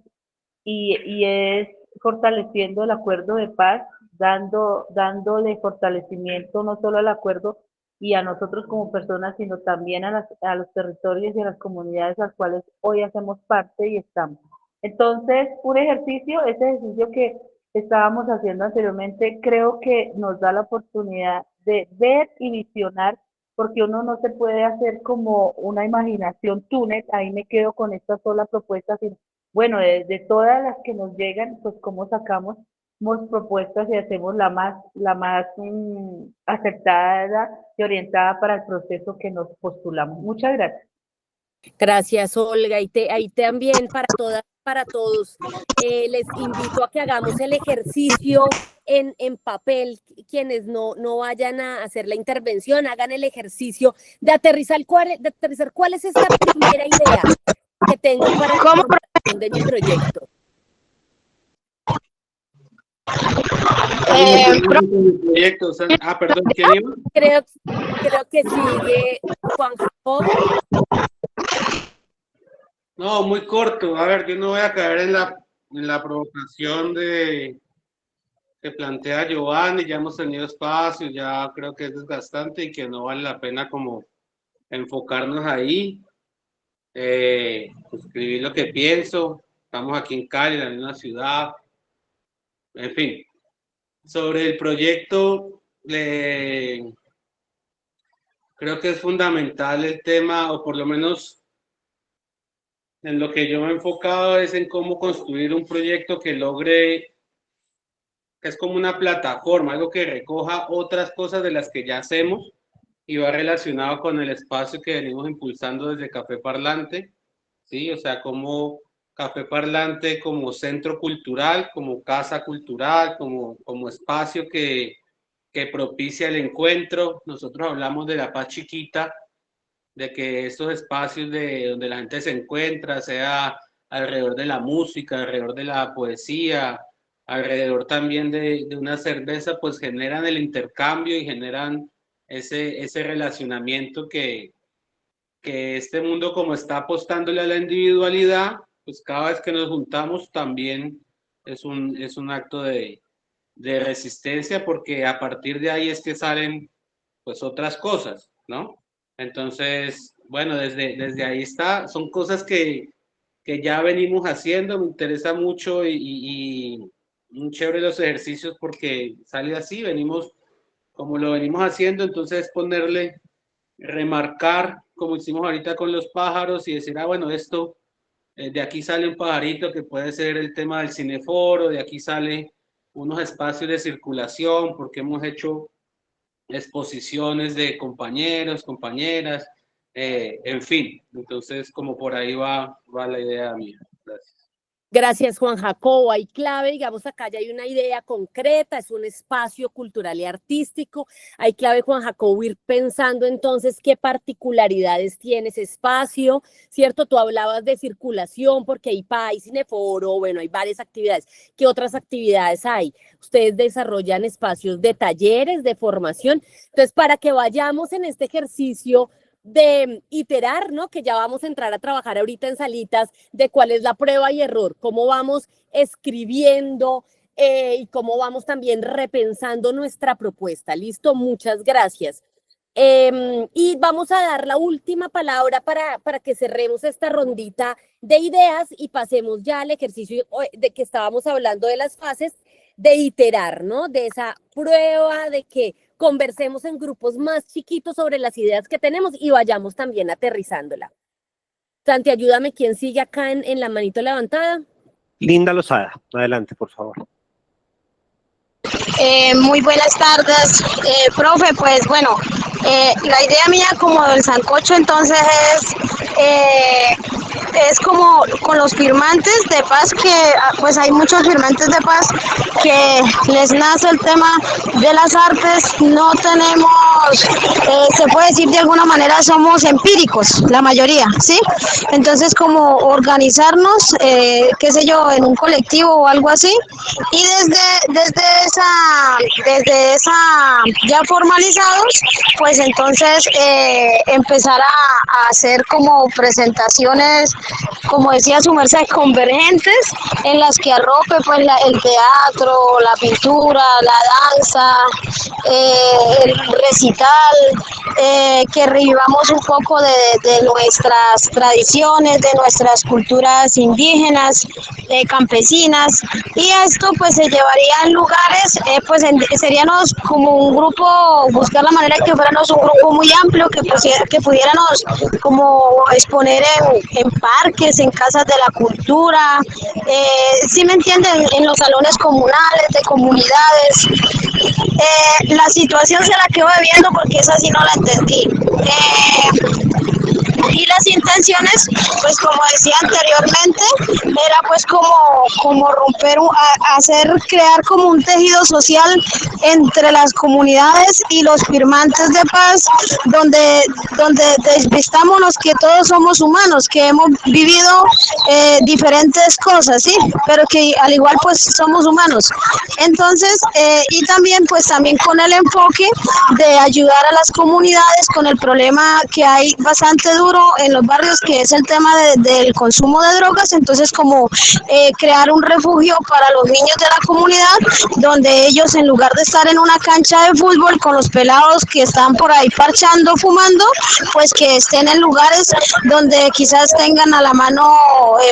y es fortaleciendo el acuerdo de paz, dándole fortalecimiento no solo al acuerdo y a nosotros como personas, sino también a los territorios y a las comunidades a las cuales hoy hacemos parte y estamos. Entonces, ese ejercicio que estábamos haciendo anteriormente, creo que nos da la oportunidad de ver y visionar, porque uno no se puede hacer como una imaginación túnel, ahí me quedo con esta sola propuesta, sino, bueno, de todas las que nos llegan, pues cómo sacamos propuestas y hacemos la más aceptada y orientada para el proceso que nos postulamos. Muchas gracias. Gracias, Olga. Ahí también para todos, les invito a que hagamos el ejercicio en papel. Quienes no vayan a hacer la intervención, hagan el ejercicio de aterrizar cuál es esa primera idea que tengo para la formulación de mi proyecto. Perdón, ¿quién iba? Creo que sigue Juan Jacobo. No, muy corto. A ver, yo no voy a caer en la provocación que plantea Giovanni. Ya hemos tenido espacio, ya creo que es desgastante y que no vale la pena como enfocarnos ahí. Escribir lo que pienso. Estamos aquí en Cali, en la misma ciudad. En fin, sobre el proyecto, creo que es fundamental el tema, o por lo menos en lo que yo me he enfocado es en cómo construir un proyecto que logre es como una plataforma, algo que recoja otras cosas de las que ya hacemos y va relacionado con el espacio que venimos impulsando desde Café Parlante, ¿sí? O sea, como Café Parlante como centro cultural, como casa cultural, como espacio que propicia el encuentro. Nosotros hablamos de la paz chiquita, de que estos espacios donde la gente se encuentra, sea alrededor de la música, alrededor de la poesía, alrededor también de una cerveza, pues generan el intercambio y generan ese relacionamiento que este mundo, como está apostándole a la individualidad, pues cada vez que nos juntamos también es un acto de resistencia, porque a partir de ahí es que salen pues otras cosas, ¿no? Entonces, bueno, desde ahí está, son cosas que ya venimos haciendo, me interesa mucho y muy chévere los ejercicios porque sale así, venimos como lo venimos haciendo, entonces ponerle, remarcar, como hicimos ahorita con los pájaros y decir, bueno, esto, de aquí sale un pajarito que puede ser el tema del cineforo, de aquí sale unos espacios de circulación, porque hemos hecho exposiciones de compañeros, compañeras, en fin, entonces como por ahí va la idea mía. Gracias. Gracias, Juan Jacobo. Hay clave, digamos, acá ya hay una idea concreta, es un espacio cultural y artístico. Hay clave, Juan Jacobo, ir pensando entonces qué particularidades tiene ese espacio, ¿cierto? Tú hablabas de circulación porque hay cineforo, bueno, hay varias actividades. ¿Qué otras actividades hay? Ustedes desarrollan espacios de talleres, de formación. Entonces, para que vayamos en este ejercicio de iterar, ¿no? Que ya vamos a entrar a trabajar ahorita en salitas de cuál es la prueba y error, cómo vamos escribiendo y cómo vamos también repensando nuestra propuesta. ¿Listo? Muchas gracias. Y vamos a dar la última palabra para que cerremos esta rondita de ideas y pasemos ya al ejercicio de que estábamos hablando de las fases de iterar, ¿no? De esa prueba de que conversemos en grupos más chiquitos sobre las ideas que tenemos y vayamos también aterrizándola. Santi, ayúdame, ¿quién sigue acá en la manito levantada? Linda Lozada, adelante, por favor. Muy buenas tardes, profe. Pues bueno, la idea mía como del sancocho entonces es como con los firmantes de paz, que pues hay muchos firmantes de paz que les nace el tema de las artes. No tenemos, se puede decir de alguna manera, somos empíricos, la mayoría, ¿sí? Entonces como organizarnos, qué sé yo, en un colectivo o algo así, y desde esa ya formalizados, pues entonces empezar a hacer como presentaciones, como decía su merced, convergentes, en las que arrope pues el teatro, la pintura, la danza, el recital, que revivamos un poco de nuestras tradiciones, de nuestras culturas indígenas, campesinas, y esto pues se llevaría en lugares, seríamos como un grupo, buscar la manera de que fuéramos un grupo muy amplio, que pudiéramos como exponer en parques, en casas de la cultura, ¿sí me entienden? En los salones comunales, de comunidades. La situación se la quedo debiendo porque esa sí no la entendí. Y las intenciones, pues como decía anteriormente, era pues como romper, crear como un tejido social entre las comunidades y los firmantes de paz, donde desvistámonos que todos somos humanos, que hemos vivido diferentes cosas, ¿sí? Pero que al igual pues somos humanos. Entonces, y también con el enfoque de ayudar a las comunidades con el problema que hay bastante duro en los barrios, que es el tema del consumo de drogas. Entonces como crear un refugio para los niños de la comunidad, donde ellos, en lugar de estar en una cancha de fútbol con los pelados que están por ahí parchando, fumando, pues que estén en lugares donde quizás tengan a la mano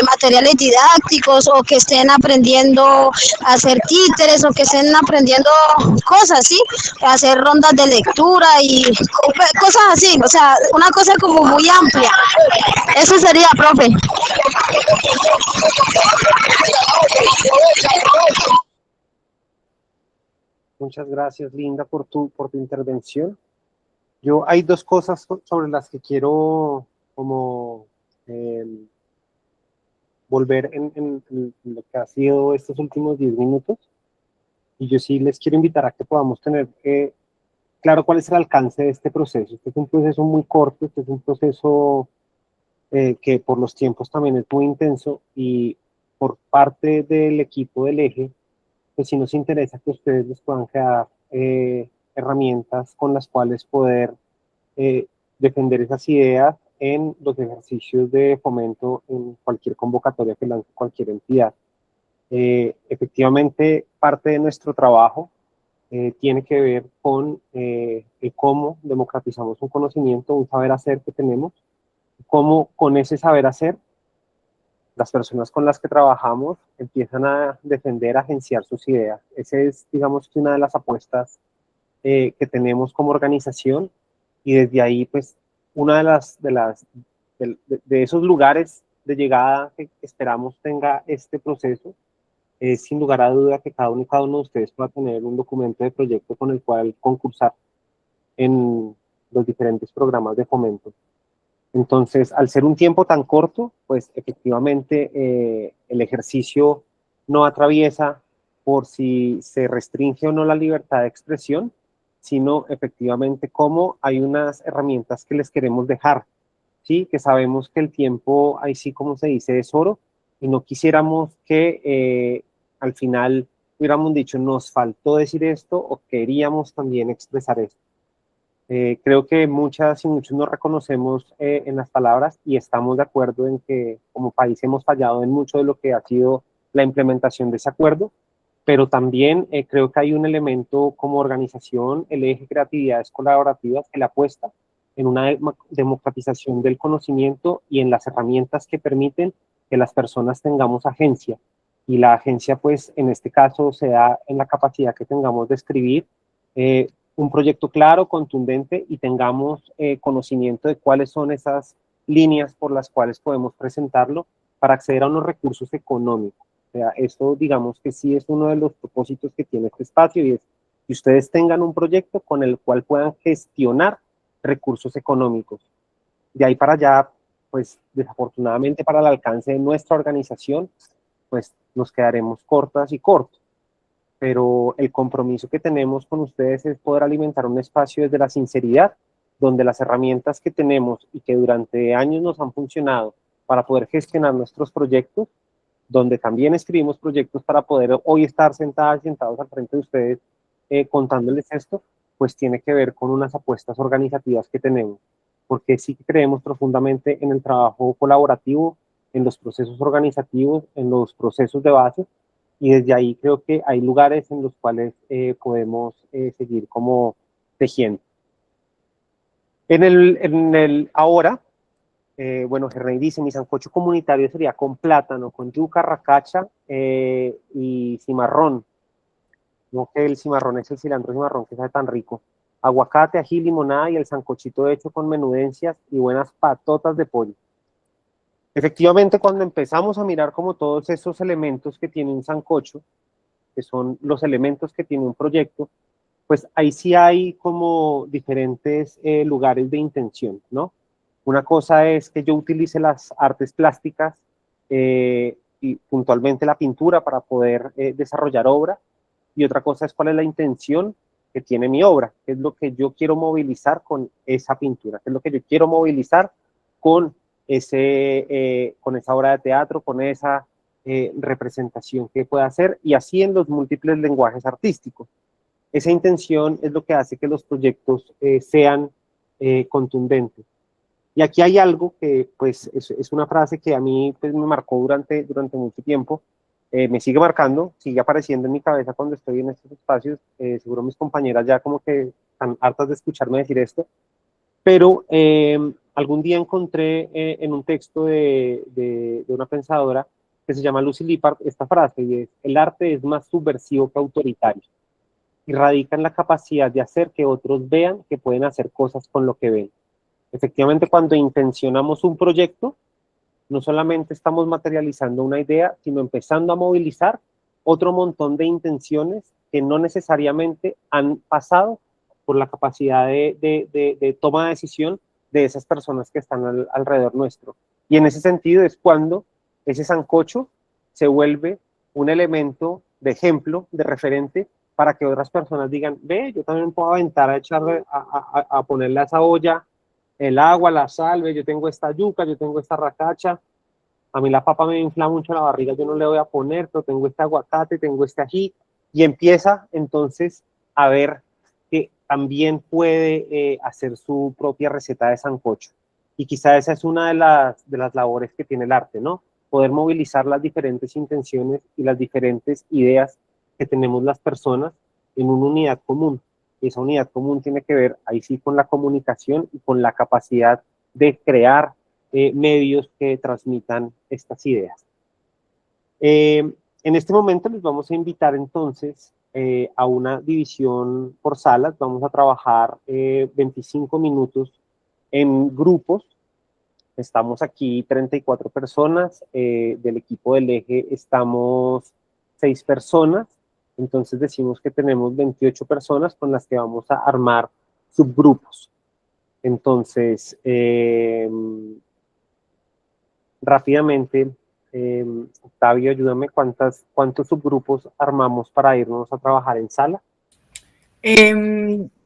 materiales didácticos, o que estén aprendiendo a hacer títeres, o que estén aprendiendo cosas, ¿sí? Hacer rondas de lectura y cosas así, o sea, una cosa como muy amplia. Eso sería, profe. Muchas gracias, Linda, por tu intervención. Hay dos cosas sobre las que quiero como volver en lo que ha sido estos últimos 10 minutos. Y yo sí les quiero invitar a que podamos tener claro cuál es el alcance de este proceso. Este es un proceso muy corto, este es un proceso que por los tiempos también es muy intenso, y por parte del equipo del eje, pues sí nos interesa que ustedes les puedan crear herramientas con las cuales poder defender esas ideas en los ejercicios de fomento en cualquier convocatoria que lance cualquier entidad. Efectivamente, parte de nuestro trabajo tiene que ver con el cómo democratizamos un conocimiento, un saber hacer que tenemos, cómo con ese saber hacer las personas con las que trabajamos empiezan a defender, a agenciar sus ideas. Esa es, digamos, una de las apuestas que tenemos como organización, y desde ahí, pues, una de esos lugares de llegada que esperamos tenga este proceso es, sin lugar a duda, que cada uno y cada uno de ustedes pueda tener un documento de proyecto con el cual concursar en los diferentes programas de fomento. Entonces, al ser un tiempo tan corto, pues efectivamente el ejercicio no atraviesa por si se restringe o no la libertad de expresión, sino efectivamente cómo hay unas herramientas que les queremos dejar, ¿sí? Que sabemos que el tiempo, ahí sí, como se dice, es oro, y no quisiéramos que al final hubiéramos dicho, nos faltó decir esto, o queríamos también expresar esto. Creo que muchas y muchos nos reconocemos en las palabras, y estamos de acuerdo en que como país hemos fallado en mucho de lo que ha sido la implementación de ese acuerdo, pero también creo que hay un elemento como organización, el eje Creatividades Colaborativas, que le apuesta en una democratización del conocimiento y en las herramientas que permiten que las personas tengamos agencia. Y la agencia, pues, en este caso se da en la capacidad que tengamos de escribir un proyecto claro, contundente, y tengamos conocimiento de cuáles son esas líneas por las cuales podemos presentarlo para acceder a unos recursos económicos. O sea, eso, digamos que sí es uno de los propósitos que tiene este espacio, y es que ustedes tengan un proyecto con el cual puedan gestionar recursos económicos. De ahí para allá, pues desafortunadamente para el alcance de nuestra organización, pues nos quedaremos cortas y cortos. Pero el compromiso que tenemos con ustedes es poder alimentar un espacio desde la sinceridad, donde las herramientas que tenemos y que durante años nos han funcionado para poder gestionar nuestros proyectos, donde también escribimos proyectos para poder hoy estar sentados al frente de ustedes contándoles esto, pues tiene que ver con unas apuestas organizativas que tenemos, porque sí que creemos profundamente en el trabajo colaborativo, en los procesos organizativos, en los procesos de base, y desde ahí creo que hay lugares en los cuales podemos seguir como tejiendo. En el ahora, bueno, Gerney dice, mi sancocho comunitario sería con plátano, con yuca, racacha y cimarrón. No, que el cimarrón es el cilantro cimarrón que sabe tan rico. Aguacate, ají, limonada y el sancochito hecho con menudencias y buenas patotas de pollo. Efectivamente, cuando empezamos a mirar como todos esos elementos que tiene un sancocho, que son los elementos que tiene un proyecto, pues ahí sí hay como diferentes lugares de intención, ¿no? Una cosa es que yo utilice las artes plásticas y puntualmente la pintura para poder desarrollar obra, y otra cosa es cuál es la intención que tiene mi obra, qué es lo que yo quiero movilizar con esa pintura, qué es lo que yo quiero movilizar con esa obra de teatro, con esa representación que pueda hacer, y así en los múltiples lenguajes artísticos. Esa intención es lo que hace que los proyectos sean contundentes. Y aquí hay algo que, pues, es una frase que a mí pues, me marcó durante mucho tiempo, me sigue marcando, sigue apareciendo en mi cabeza cuando estoy en estos espacios, seguro mis compañeras ya como que están hartas de escucharme decir esto, pero algún día encontré en un texto de una pensadora que se llama Lucy Lippard esta frase, y es: el arte es más subversivo que autoritario, y radica en la capacidad de hacer que otros vean que pueden hacer cosas con lo que ven. Efectivamente, cuando intencionamos un proyecto, no solamente estamos materializando una idea, sino empezando a movilizar otro montón de intenciones que no necesariamente han pasado por la capacidad de toma de decisión de esas personas que están alrededor nuestro. Y en ese sentido es cuando ese sancocho se vuelve un elemento de ejemplo, de referente, para que otras personas digan, ve, yo también puedo aventar a echarle, a ponerle a esa olla el agua, la sal, ve, yo tengo esta yuca, yo tengo esta racacha, a mí la papa me infla mucho la barriga, yo no le voy a poner, pero tengo este aguacate, tengo este ají, y empieza entonces a ver que también puede hacer su propia receta de sancocho. Y quizá esa es una de las labores que tiene el arte, ¿no? Poder movilizar las diferentes intenciones y las diferentes ideas que tenemos las personas en una unidad común. Y esa unidad común tiene que ver ahí sí con la comunicación y con la capacidad de crear medios que transmitan estas ideas. En este momento les vamos a invitar entonces a una división por salas. Vamos a trabajar 25 minutos en grupos. Estamos aquí 34 personas. Del equipo del eje estamos 6 personas. Entonces decimos que tenemos 28 personas con las que vamos a armar subgrupos. Entonces, rápidamente, Octavio, ayúdame, ¿cuántos subgrupos armamos para irnos a trabajar en sala?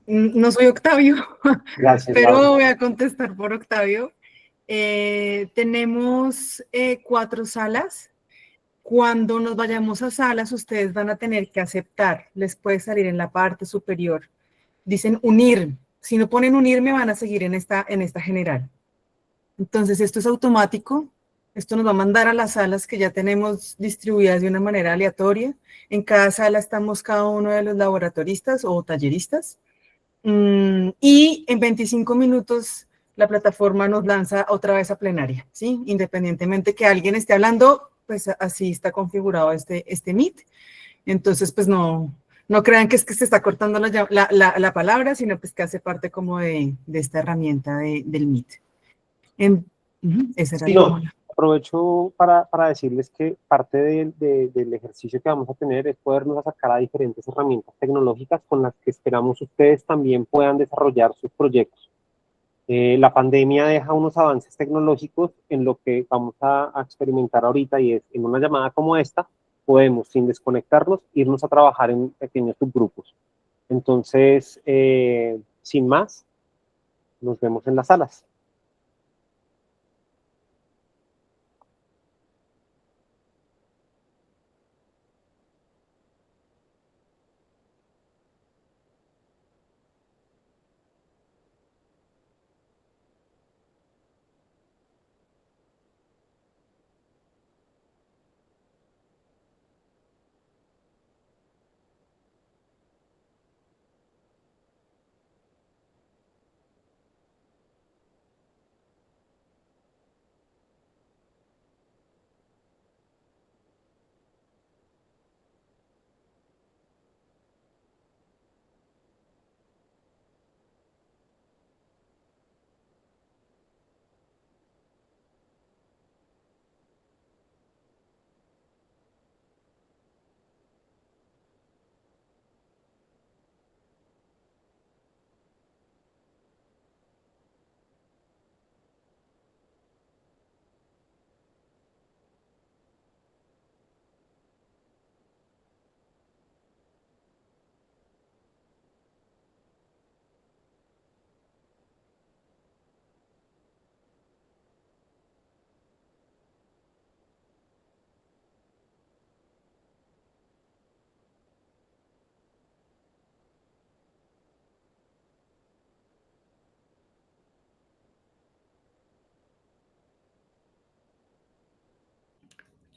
No soy Octavio, Gracias, pero Laura. voy a contestar por Octavio. Tenemos 4 salas. Cuando nos vayamos a salas, ustedes van a tener que aceptar. Les puede salir en la parte superior. Dicen unir. Si no ponen unir, me van a seguir en esta general. Entonces, esto es automático. Esto nos va a mandar a las salas que ya tenemos distribuidas de una manera aleatoria. En cada sala estamos cada uno de los laboratoristas o talleristas. Y en 25 minutos la plataforma nos lanza otra vez a plenaria, ¿sí? Independientemente que alguien esté hablando, pues así está configurado este Meet. Entonces, pues no crean que es que se está cortando la palabra, sino pues que hace parte como de esta herramienta del Meet. Esa era Sí, no, aprovecho para decirles que parte del ejercicio que vamos a tener es podernos acercar a diferentes herramientas tecnológicas con las que esperamos ustedes también puedan desarrollar sus proyectos. La pandemia deja unos avances tecnológicos en lo que vamos a experimentar ahorita, y es en una llamada como esta, podemos, sin desconectarnos, irnos a trabajar en pequeños subgrupos. Entonces, sin más, nos vemos en las salas.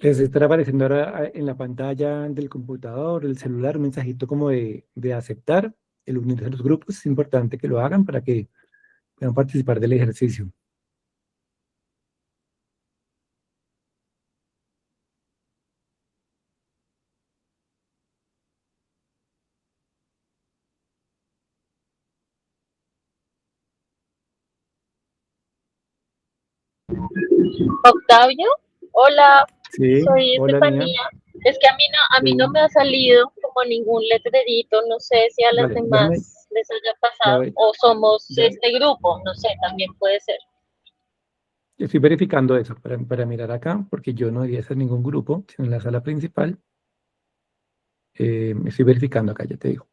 Les estará apareciendo ahora en la pantalla del computador, el celular, un mensajito como de aceptar el unirse a los grupos. Es importante que lo hagan para que puedan participar del ejercicio. Octavio, hola, Sí, soy hola, niña. Estefanía. Es que a mí no me ha salido como ningún letrerito, no sé si a las Vale, déjame, demás les haya ya pasado voy, o somos ya, este grupo, no sé, también puede ser. estoy verificando eso para mirar acá, porque yo no debería ser ningún grupo, sino en la sala principal. Estoy verificando acá, ya te digo.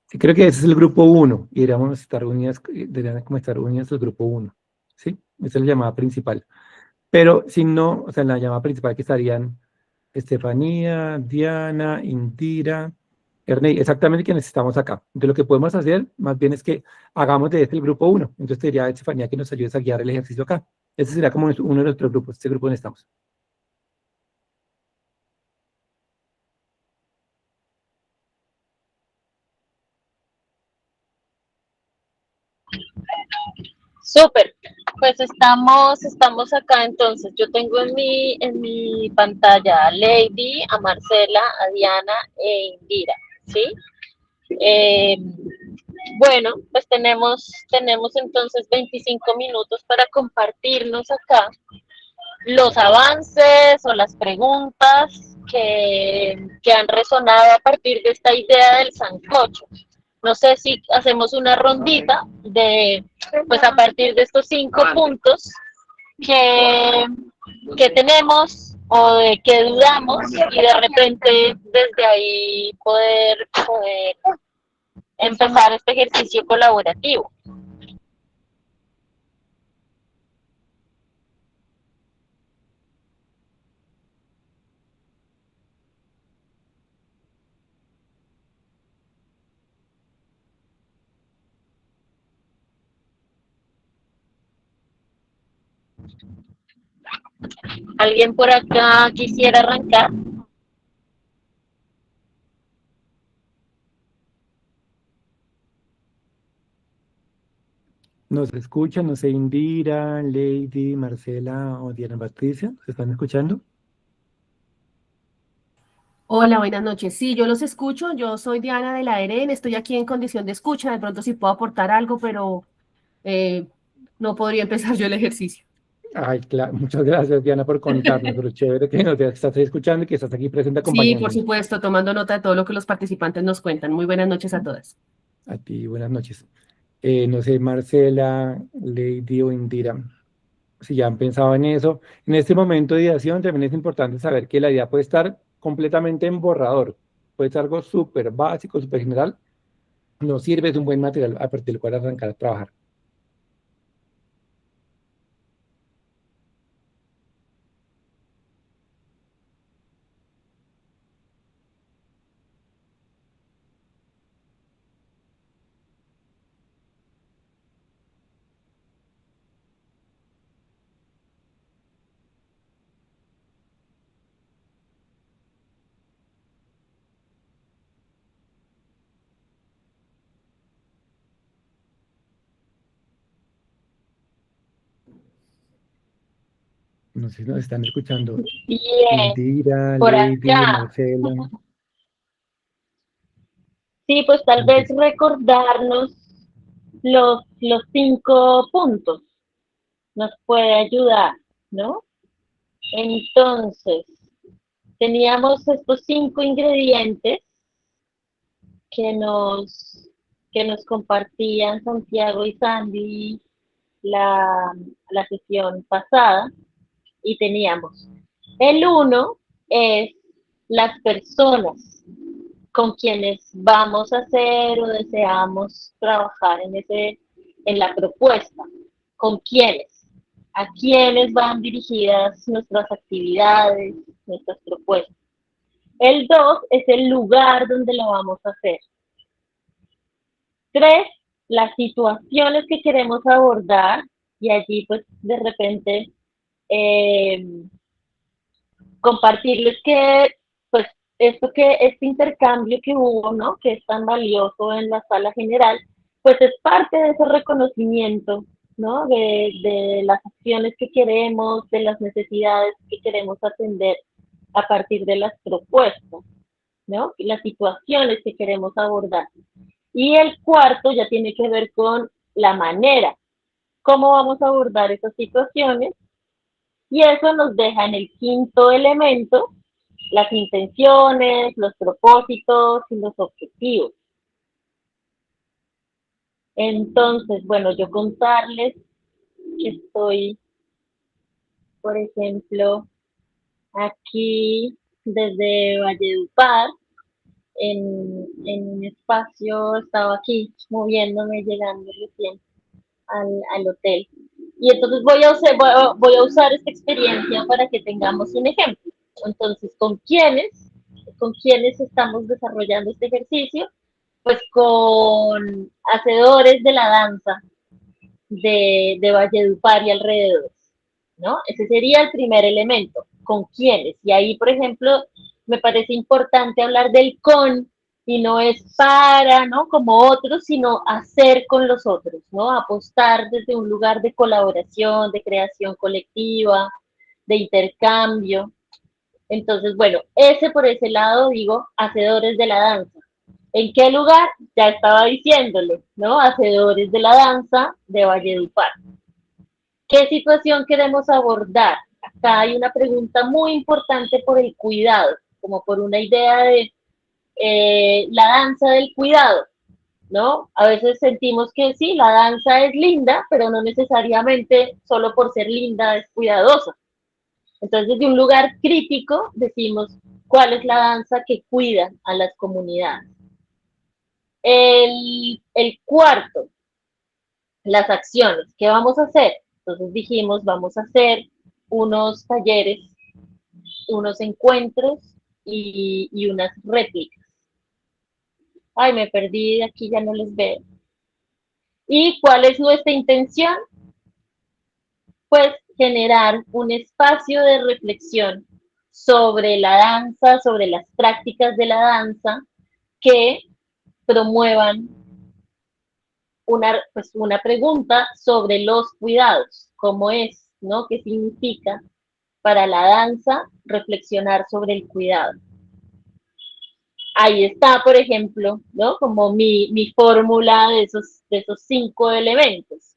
Sí, creo que ese es el grupo 1 y deberíamos estar unidas, deberían como estar unidas el grupo 1, ¿sí? Esa es la llamada principal. Pero si no, o sea, en la llamada principal que estarían Estefanía, Diana, Indira, Ernei, exactamente quienes estamos acá. Entonces lo que podemos hacer más bien es que hagamos de este el grupo 1. Entonces te diría Estefanía que nos ayudes a guiar el ejercicio acá. Ese sería como uno de nuestros grupos, este grupo donde estamos. Súper, pues estamos acá entonces. Yo tengo en mi pantalla a Lady, a Marcela, a Diana e Indira, ¿sí? Eh, bueno, pues tenemos entonces 25 minutos para compartirnos acá los avances o las preguntas que han resonado a partir de esta idea del sancocho. No sé si hacemos una rondita de, pues a partir de estos 5 puntos que, que tenemos o de que dudamos y de repente desde ahí poder empezar este ejercicio colaborativo. ¿Alguien por acá quisiera arrancar? Nos escuchan, no sé, Indira, Lady, Marcela o Diana Patricia, ¿se están escuchando? Hola, buenas noches. Sí, yo los escucho. Yo soy Diana de la EREN. Estoy aquí en condición de escucha. De pronto sí puedo aportar algo, pero eh, no podría empezar yo el ejercicio. Ay, claro, muchas gracias, Diana, por contarnos, pero chévere que nos estás escuchando y que estás aquí presente Sí, por acompañándonos. supuesto, tomando nota de todo lo que los participantes nos cuentan. Muy buenas noches a todas. A ti, buenas noches. No sé, Marcela, Lady o Indira, si ya han pensado en eso. En este momento de ideación también es importante saber que la idea puede estar completamente en borrador, puede ser algo súper básico, súper general, no sirve, es un buen material a partir del cual arrancar a trabajar. No sé si nos están escuchando. Bien, Indira, por Lady, acá. Marcela. Sí, pues tal vez Entonces, recordarnos los 5 puntos nos puede ayudar, ¿no? Entonces, teníamos estos 5 ingredientes que nos, que nos compartían Santiago y Sandy la sesión pasada y teníamos el uno es las personas con quienes vamos a hacer o deseamos trabajar en la propuesta, con quiénes, a quiénes van dirigidas nuestras actividades, nuestras propuestas. El 2 es el lugar donde lo vamos a hacer. 3, las situaciones que queremos abordar y allí pues de repente eh, compartirles que pues este intercambio que hubo, ¿no? Que es tan valioso en la sala general, pues es parte de ese reconocimiento, ¿no? De las acciones que queremos, de las necesidades que queremos atender a partir de las propuestas, ¿no? Y las situaciones que queremos abordar. Y el cuarto ya tiene que ver con la manera, cómo vamos a abordar esas situaciones. Y eso nos deja en el quinto elemento las intenciones, los propósitos y los objetivos. Entonces, bueno, yo contarles que estoy, por ejemplo, aquí desde Valledupar, en un espacio, estaba aquí moviéndome, llegando recién al hotel. Y entonces voy a usar esta experiencia para que tengamos un ejemplo. Entonces, ¿con quiénes estamos desarrollando este ejercicio? Pues con hacedores de la danza de Valledupar y alrededor, ¿no? Ese sería el primer elemento. ¿Con quiénes? Y ahí, por ejemplo, me parece importante hablar del con y no es para, ¿no? Como otros, sino hacer con los otros, ¿no? Apostar desde un lugar de colaboración, de creación colectiva, de intercambio. Entonces, bueno, ese por ese lado digo, hacedores de la danza. ¿En qué lugar? Ya estaba diciéndole, ¿no? Hacedores de la danza de Valledupar. ¿Qué situación queremos abordar? Acá hay una pregunta muy importante por el cuidado, como por una idea de la danza del cuidado, ¿no? A veces sentimos que sí, la danza es linda, pero no necesariamente solo por ser linda es cuidadosa. Entonces, desde un lugar crítico decimos cuál es la danza que cuida a las comunidades. El cuarto, las acciones. ¿Qué vamos a hacer? Entonces dijimos, vamos a hacer unos talleres, unos encuentros y unas réplicas. Ay, me perdí, aquí ya no les veo. ¿Y cuál es nuestra intención? Pues generar un espacio de reflexión sobre la danza, sobre las prácticas de la danza que promuevan una pregunta sobre los cuidados, cómo es, ¿no? ¿Qué significa para la danza reflexionar sobre el cuidado? Ahí está, por ejemplo, ¿no? Como mi fórmula de esos 5 elementos.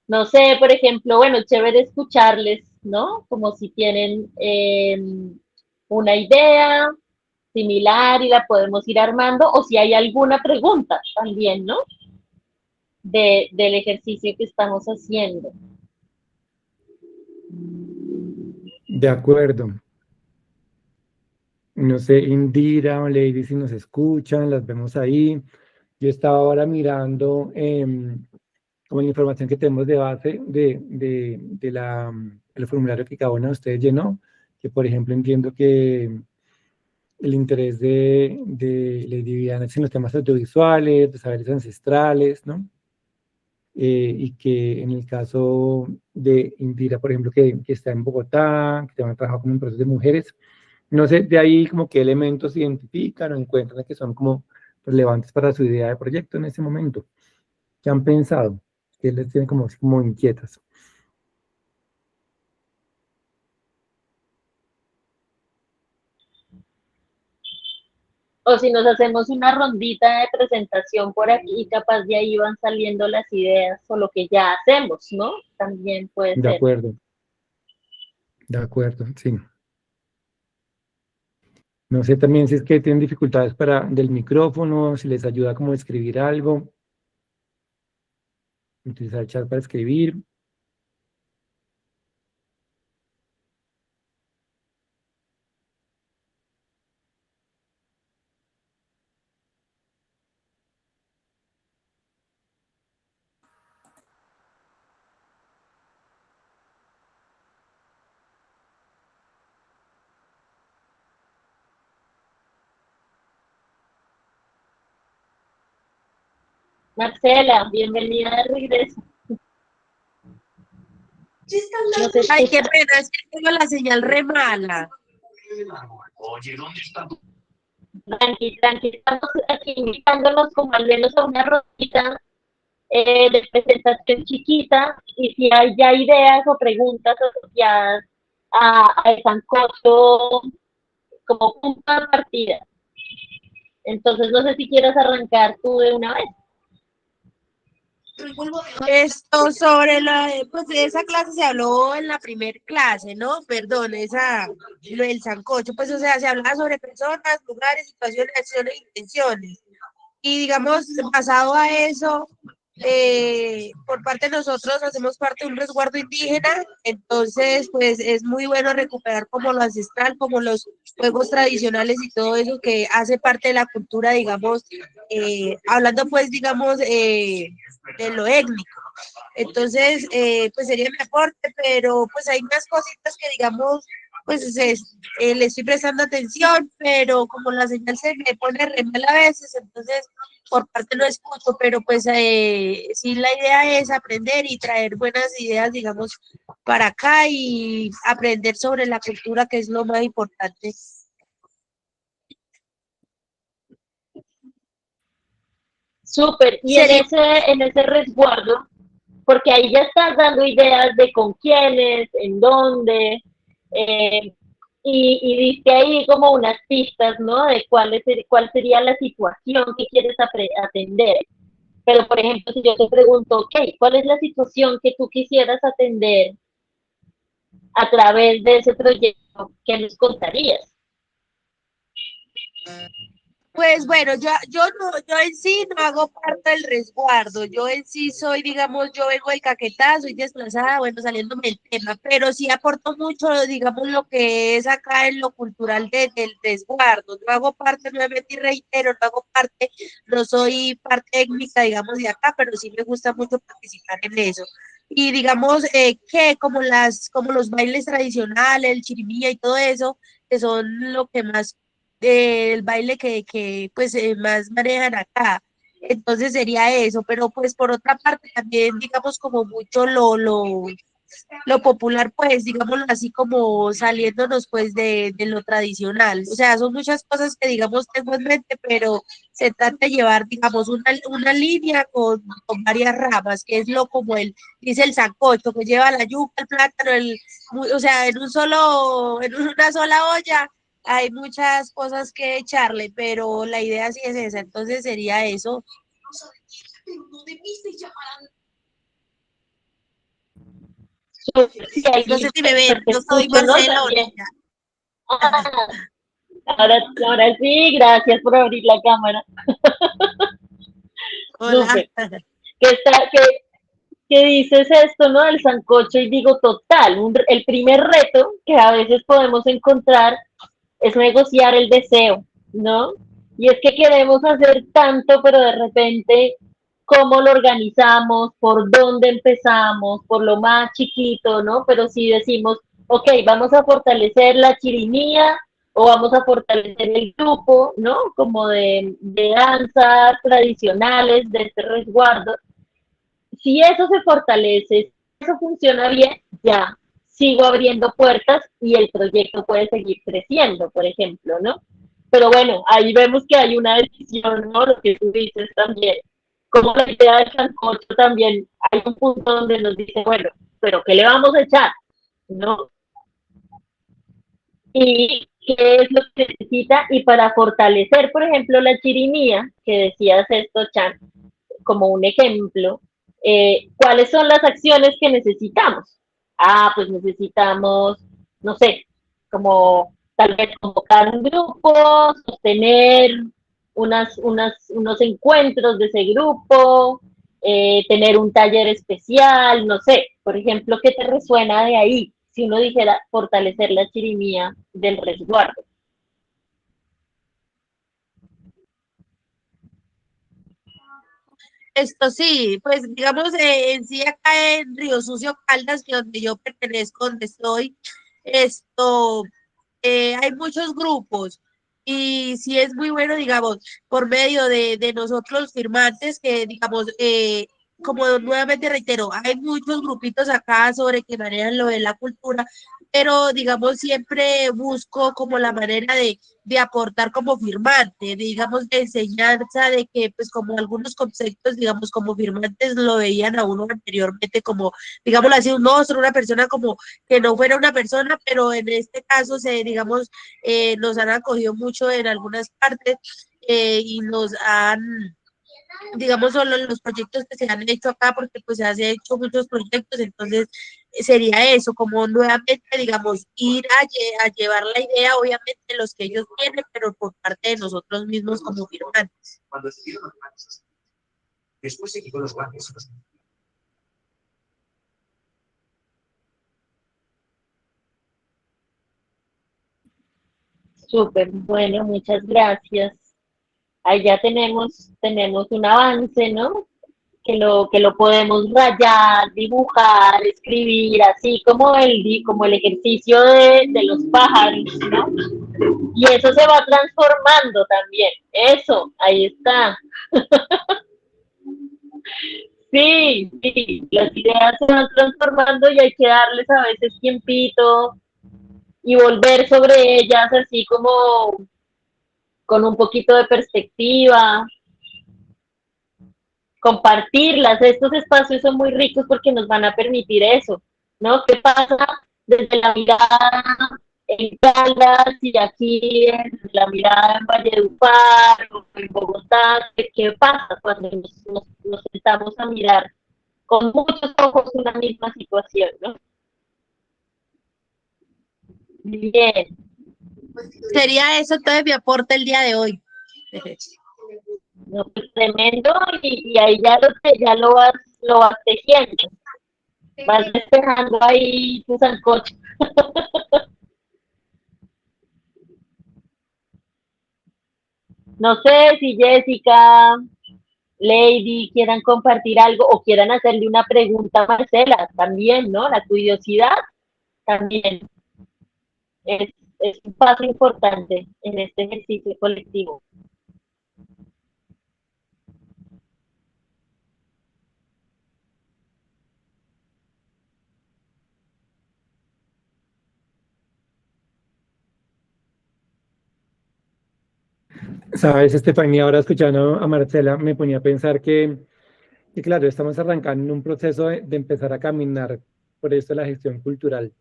No sé, por ejemplo, bueno, chévere escucharles, ¿no? Como si tienen una idea similar y la podemos ir armando, o si hay alguna pregunta también, ¿no? Del ejercicio que estamos haciendo. De acuerdo. No sé, Indira o Lady, si nos escuchan, las vemos ahí. Yo estaba ahora mirando como la información que tenemos de base el formulario que cada uno de ustedes llenó, que por ejemplo entiendo que el interés de Lady Viviana es en los temas audiovisuales, de saberes ancestrales, ¿no? Y que en el caso de Indira, por ejemplo, que está en Bogotá, que también ha trabajado como en procesos de mujeres, no sé, de ahí como qué elementos identifican o encuentran que son como relevantes para su idea de proyecto en ese momento. ¿Qué han pensado? ¿Qué les tiene como inquietas? O si nos hacemos una rondita de presentación por aquí, capaz de ahí van saliendo las ideas o lo que ya hacemos, ¿no? También puede ser. De acuerdo, sí. No sé también si es que tienen dificultades del micrófono, si les ayuda como a escribir algo, utilizar el chat para escribir. Marcela, bienvenida de regreso. No sé, ay, qué pena, es que tengo la señal re mala. Oye, ¿dónde está? Tranqui, estamos aquí invitándonos como al menos a una rondita de presentación chiquita, y si hay ya ideas o preguntas asociadas el sancocho como punto de partida. Entonces, no sé si quieras arrancar tú de una vez. Esto sobre pues de esa clase se habló en la primer clase, ¿no? Perdón, lo del sancocho, pues o sea, se hablaba sobre personas, lugares, situaciones, acciones e intenciones. Y digamos, basado a eso, por parte de nosotros hacemos parte de un resguardo indígena, entonces pues es muy bueno recuperar como lo ancestral, como los juegos tradicionales y todo eso que hace parte de la cultura, digamos, hablando pues digamos de lo étnico. Entonces, pues sería mi aporte, pero pues hay más cositas que digamos, pues le estoy prestando atención, pero como la señal se me pone re mal a veces, entonces por parte no escucho, pero pues sí la idea es aprender y traer buenas ideas, digamos, para acá y aprender sobre la cultura, que es lo más importante. Súper. Y Sería en ese resguardo, porque ahí ya estás dando ideas de con quiénes, en dónde, eh, y diste ahí como unas pistas, ¿no? De cuál sería la situación que quieres atender. Pero, por ejemplo, si yo te pregunto, ok, ¿cuál es la situación que tú quisieras atender a través de ese proyecto? ¿Qué nos contarías? Pues bueno, yo en sí no hago parte del resguardo, yo en sí soy, digamos, yo vengo del Caquetá, soy desplazada, bueno, saliéndome del tema, pero sí aporto mucho, digamos, lo que es acá en lo cultural del resguardo. Yo hago parte, nuevamente y reitero, no hago parte, no soy parte étnica, digamos, de acá, pero sí me gusta mucho participar en eso. Y digamos que como los bailes tradicionales, el chirimía y todo eso, que son lo que más del baile que pues más manejan acá. Entonces sería eso, pero pues por otra parte también digamos como mucho lo popular, pues digámoslo así como saliéndonos pues de lo tradicional. O sea, son muchas cosas que digamos tengo en mente, pero se trata de llevar digamos una línea con varias ramas, que es lo como dice el sancocho, que lleva la yuca, el plátano, o sea, en una sola olla hay muchas cosas que echarle, pero la idea sí es esa, entonces sería eso. Sí, ahí No sé si me ven, te yo soy escucho, ¿no? Marcela También. Bonilla. Ah, ahora sí, gracias por abrir la cámara. Hola. Súper. Que, está, que dices esto, ¿no? Del sancocho y digo, total, el primer reto que a veces podemos encontrar es negociar el deseo, ¿no? Y es que queremos hacer tanto, pero de repente, ¿cómo lo organizamos? ¿Por dónde empezamos? Por lo más chiquito, ¿no? Pero si decimos, ok, vamos a fortalecer la chirimía o vamos a fortalecer el grupo, ¿no? Como de danzas tradicionales de este resguardo. Si eso se fortalece, si eso funciona bien, ya sigo abriendo puertas y el proyecto puede seguir creciendo, por ejemplo, ¿no? Pero bueno, ahí vemos que hay una decisión, ¿no? Lo que tú dices también. Como la idea del sancocho también, hay un punto donde nos dice, bueno, pero ¿qué le vamos a echar? ¿No? Y qué es lo que necesita y para fortalecer, por ejemplo, la chirimía, que decías esto, Chan, como un ejemplo, ¿cuáles son las acciones que necesitamos? Ah, pues necesitamos, no sé, como tal vez convocar un grupo, sostener unos encuentros de ese grupo, tener un taller especial, no sé, por ejemplo, ¿qué te resuena de ahí? Si uno dijera fortalecer la chirimía del resguardo. Esto sí, pues digamos en sí acá en Río Sucio Caldas, que donde yo pertenezco, donde estoy, esto, hay muchos grupos y sí es muy bueno, digamos, por medio de nosotros firmantes, que digamos, como nuevamente reitero, hay muchos grupitos acá sobre que manejan lo de la cultura, pero digamos siempre busco como la manera de aportar como firmante, digamos, de enseñanza, de que pues como algunos conceptos, digamos, como firmantes lo veían a uno anteriormente como, digámoslo así, un monstruo, una persona como que no fuera una persona, pero en este caso, digamos, nos han acogido mucho en algunas partes y nos han digamos, solo los proyectos que se han hecho acá, porque pues se han hecho muchos proyectos, entonces sería eso, como nuevamente, digamos, ir a llevar la idea, obviamente, los que ellos tienen, pero por parte de nosotros mismos como firmantes. Súper, bueno, muchas gracias. Ahí ya tenemos un avance, ¿no? Que lo podemos rayar, dibujar, escribir, así como el ejercicio de los pájaros, ¿no? Y eso se va transformando también. Eso, ahí está. Sí, sí, las ideas se van transformando y hay que darles a veces tiempito y volver sobre ellas así como con un poquito de perspectiva, compartirlas. Estos espacios son muy ricos porque nos van a permitir eso, ¿no? ¿Qué pasa desde la mirada en Caldas y aquí desde la mirada en Valledupar o en Bogotá? ¿Qué pasa cuando nos sentamos a mirar con muchos ojos una misma situación, ¿no? Bien. Sería eso todo mi aporte el día de hoy. No, pues tremendo, y ahí ya lo vas tejiendo, vas despejando ahí tu sancocho. No sé si Jessica, Lady quieran compartir algo o quieran hacerle una pregunta a Marcela, también, ¿no? La curiosidad también es, es un paso importante en este ejercicio colectivo. Sabes, Estefanía, ahora escuchando a Marcela, me ponía a pensar que claro, estamos arrancando en un proceso de empezar a caminar por esto de la gestión cultural.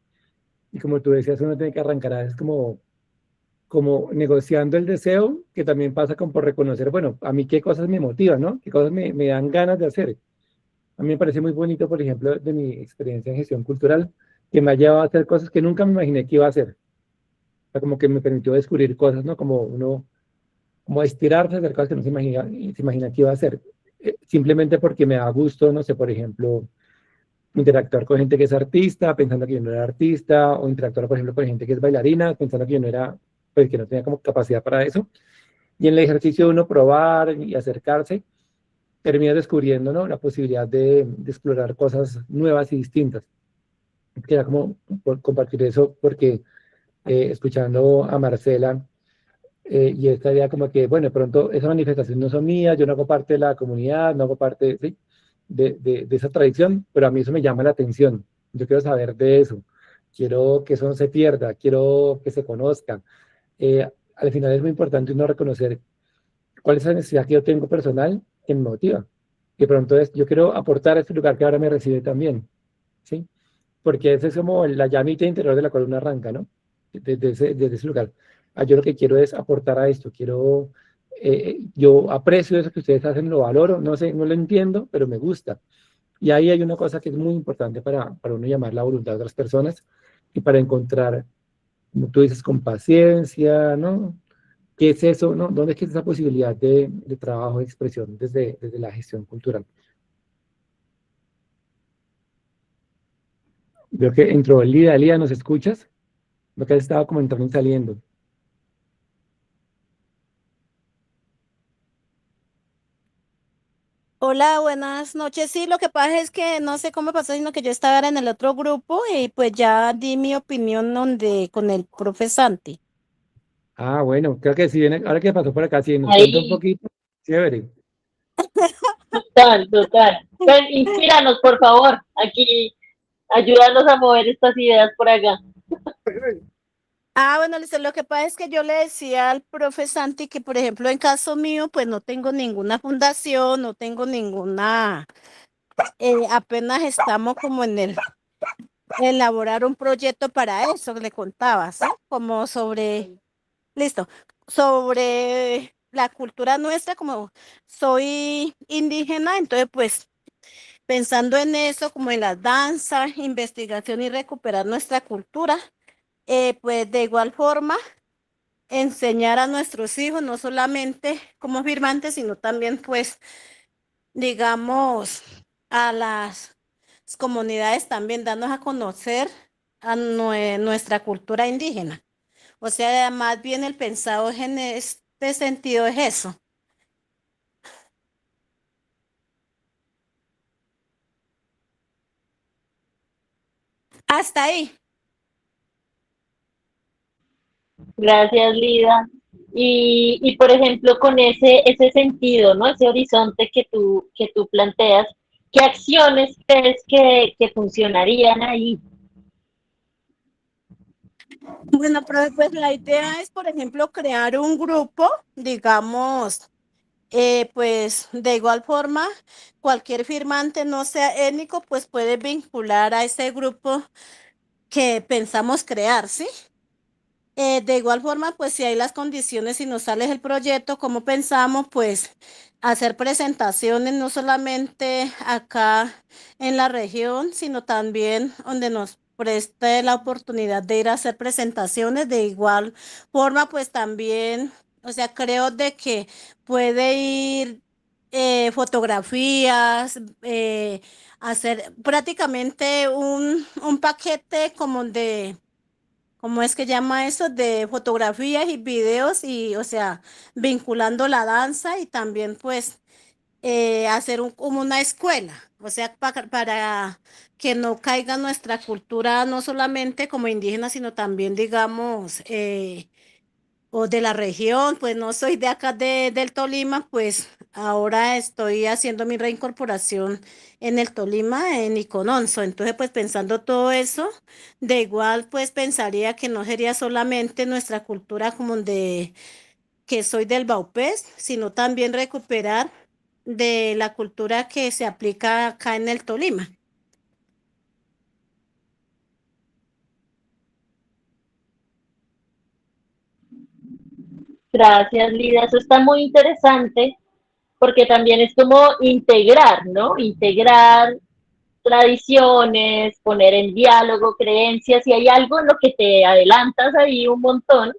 Y como tú decías, uno tiene que arrancar a veces como negociando el deseo, que también pasa como por reconocer, bueno, a mí qué cosas me motivan, ¿no? Qué cosas me dan ganas de hacer. A mí me parece muy bonito, por ejemplo, de mi experiencia en gestión cultural, que me ha llevado a hacer cosas que nunca me imaginé que iba a hacer. O sea, como que me permitió descubrir cosas, ¿no? Como uno, como estirarse, hacer cosas que no se imagina que iba a hacer. Simplemente porque me da gusto, no sé, por ejemplo, interactuar con gente que es artista, pensando que yo no era artista, o interactuar, por ejemplo, con gente que es bailarina, pensando que yo no era, pues que no tenía como capacidad para eso. Y en el ejercicio de uno probar y acercarse, termina descubriendo, ¿no? La posibilidad de explorar cosas nuevas y distintas. Quería como compartir eso porque escuchando a Marcela y esta idea como que, bueno, de pronto esa manifestación no son mías, yo no hago parte de la comunidad, no hago parte, ¿sí? de esa tradición, pero a mí eso me llama la atención. Yo quiero saber de eso, quiero que eso no se pierda, quiero que se conozca. Al final es muy importante uno reconocer cuál es la necesidad que yo tengo personal que me motiva. Que pronto es, yo quiero aportar a este lugar que ahora me recibe también, ¿sí? Porque ese es como la llamita interior de la cual uno arranca, ¿no? Desde ese lugar. Yo lo que quiero es aportar a esto, yo aprecio eso que ustedes hacen, lo valoro, no sé, no lo entiendo, pero me gusta. Y ahí hay una cosa que es muy importante para uno llamar la voluntad de otras personas y para encontrar, como tú dices, con paciencia, ¿no? ¿Qué es eso? ¿No? ¿Dónde es que es esa posibilidad de trabajo, de expresión desde la gestión cultural? Veo que entró Lida. Lida, ¿nos escuchas? Lo que has estado comentando y saliendo. Hola, buenas noches. Sí, lo que pasa es que no sé cómo pasó, sino que yo estaba en el otro grupo y pues ya di mi opinión con el profe Santi. Ah, bueno, creo que sí, ahora que pasó por acá, sí, nos cuenta un Ahí, poquito. Chévere. total, total. Pues inspíranos, por favor. Aquí, ayúdanos a mover estas ideas por acá. Bueno, listo. Lo que pasa es que yo le decía al profe Santi que, por ejemplo, en caso mío, pues no tengo ninguna fundación, no tengo ninguna, apenas estamos como en elaborar un proyecto para eso, le contaba, ¿sí? Como sobre, listo, sobre la cultura nuestra, como soy indígena, entonces pues pensando en eso, como en la danza, investigación y recuperar nuestra cultura, pues de igual forma enseñar a nuestros hijos, no solamente como firmantes, sino también pues, digamos, a las comunidades también darnos a conocer a nuestra cultura indígena. O sea, más bien el pensado en este sentido es eso. Hasta ahí. Gracias, Lida. Por ejemplo, con ese sentido, ¿no? Ese horizonte que tú planteas, ¿qué acciones crees que funcionarían ahí? Bueno, pero pues la idea es, por ejemplo, crear un grupo, digamos, pues de igual forma, cualquier firmante no sea étnico, pues puede vincular a ese grupo que pensamos crear, ¿sí? De igual forma, pues si hay las condiciones y nos sale el proyecto, como pensamos, pues hacer presentaciones no solamente acá en la región, sino también donde nos preste la oportunidad de ir a hacer presentaciones. De igual forma, pues también, o sea, creo de que puede ir fotografías, hacer prácticamente un paquete como de ¿cómo es que llama eso? De fotografías y videos y, o sea, vinculando la danza y también pues hacer como una escuela, o sea, para que no caiga nuestra cultura no solamente como indígena, sino también, digamos, o de la región, pues no soy de acá del Tolima, pues ahora estoy haciendo mi reincorporación en el Tolima, en Icononso. Entonces, pues pensando todo eso, de igual, pues pensaría que no sería solamente nuestra cultura como de que soy del Baupés, sino también recuperar de la cultura que se aplica acá en el Tolima. Gracias, Lida. Eso está muy interesante porque también es como integrar, ¿no? Integrar tradiciones, poner en diálogo creencias y hay algo en lo que te adelantas ahí un montón,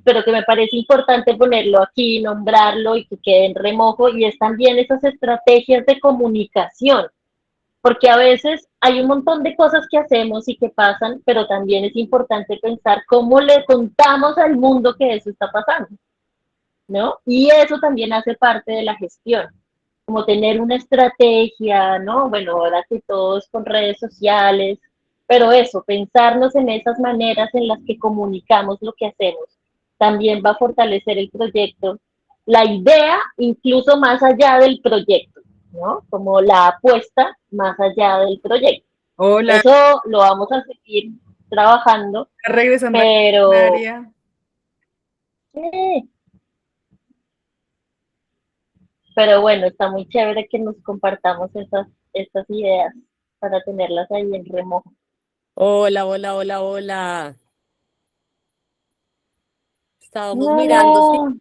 pero que me parece importante ponerlo aquí, nombrarlo y que quede en remojo y es también esas estrategias de comunicación, porque a veces hay un montón de cosas que hacemos y que pasan, pero también es importante pensar cómo le contamos al mundo que eso está pasando, ¿no? Y eso también hace parte de la gestión, como tener una estrategia, ¿no? Bueno, ahora que todo es con redes sociales, pero eso, pensarnos en esas maneras en las que comunicamos lo que hacemos, también va a fortalecer el proyecto, la idea incluso más allá del proyecto, ¿no? Como la apuesta más allá del proyecto. Hola, Eso lo vamos a seguir trabajando, regresando a pero... la área. Sí, pero bueno, está muy chévere que nos compartamos estas ideas para tenerlas ahí en remojo. Hola, hola, hola, hola. Estábamos mirando No,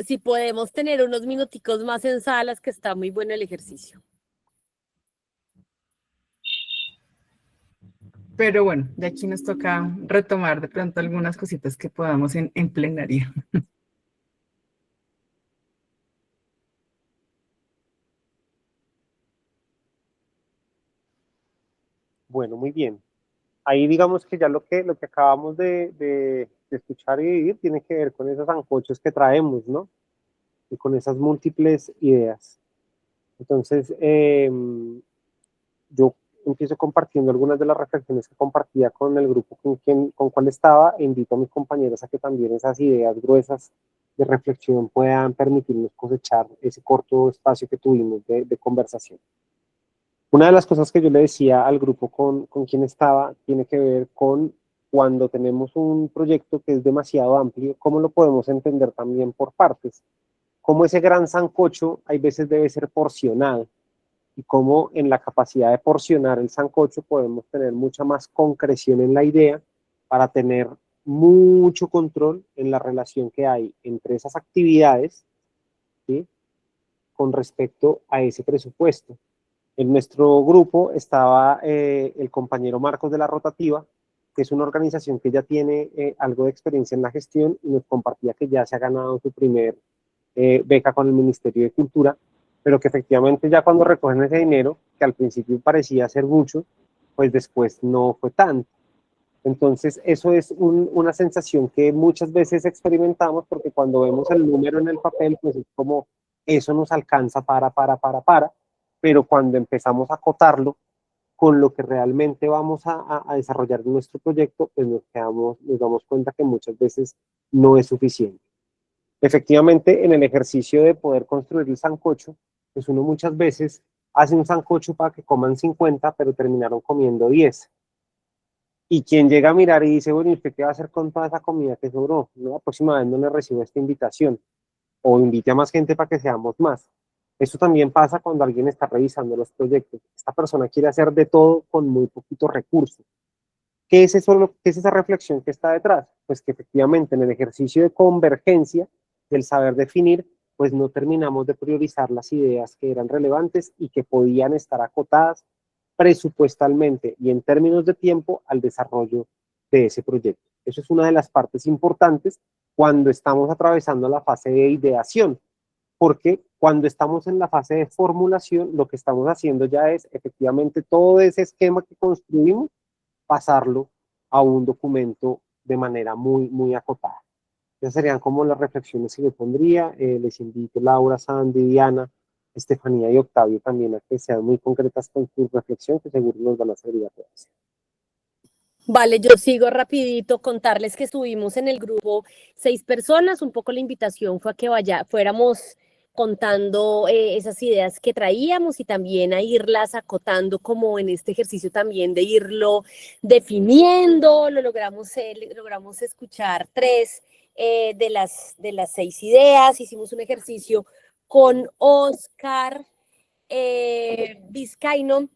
si podemos tener unos minuticos más en salas, que está muy bueno el ejercicio. Pero bueno, de aquí nos toca retomar de pronto algunas cositas que podamos en plenaria. Bueno, muy bien. Ahí digamos que ya lo que acabamos de escuchar y vivir tiene que ver con esos sancochos que traemos, ¿no? Y con esas múltiples ideas. Entonces, yo empiezo compartiendo algunas de las reflexiones que compartía con el grupo con cual estaba e invito a mis compañeros a que también esas ideas gruesas de reflexión puedan permitirnos cosechar ese corto espacio que tuvimos de conversación. Una de las cosas que yo le decía al grupo con quien estaba tiene que ver con cuando tenemos un proyecto que es demasiado amplio, cómo lo podemos entender también por partes, cómo ese gran sancocho hay veces debe ser porcionado y cómo en la capacidad de porcionar el sancocho podemos tener mucha más concreción en la idea para tener mucho control en la relación que hay entre esas actividades, ¿sí?, con respecto a ese presupuesto. En nuestro grupo estaba el compañero Marcos de la Rotativa, que es una organización que ya tiene algo de experiencia en la gestión y nos compartía que ya se ha ganado su primer beca con el Ministerio de Cultura, pero que efectivamente ya cuando recogen ese dinero, que al principio parecía ser mucho, pues después no fue tanto. Entonces eso es una sensación que muchas veces experimentamos, porque cuando vemos el número en el papel, pues es como eso nos alcanza pero cuando empezamos a acotarlo con lo que realmente vamos a desarrollar en nuestro proyecto, pues nos damos cuenta que muchas veces no es suficiente. Efectivamente, en el ejercicio de poder construir el sancocho, pues uno muchas veces hace un sancocho para que coman 50, pero terminaron comiendo 10. Y quien llega a mirar y dice, bueno, ¿y usted qué va a hacer con toda esa comida que sobró? No, la próxima vez no le recibo esta invitación. O invite a más gente para que seamos más. Eso también pasa cuando alguien está revisando los proyectos. Esta persona quiere hacer de todo con muy poquitos recursos. ¿Qué es eso? ¿Qué es esa reflexión que está detrás? Pues que efectivamente en el ejercicio de convergencia, del saber definir, pues no terminamos de priorizar las ideas que eran relevantes y que podían estar acotadas presupuestalmente y en términos de tiempo al desarrollo de ese proyecto. Eso es una de las partes importantes cuando estamos atravesando la fase de ideación, porque cuando estamos en la fase de formulación, lo que estamos haciendo ya es efectivamente todo ese esquema que construimos, pasarlo a un documento de manera muy, muy acotada. Esas serían como las reflexiones que yo pondría. Les invito, Laura, Sandy, Diana, Estefanía y Octavio también a que sean muy concretas con su reflexión, que seguro nos van a servir a todos. Vale, yo sigo rapidito, contarles que estuvimos en el grupo 6 personas, un poco la invitación fue a que fuéramos contando esas ideas que traíamos y también a irlas acotando como en este ejercicio también de irlo definiendo, logramos escuchar 3 de las 6 ideas, hicimos un ejercicio con Oscar Vizcaíno,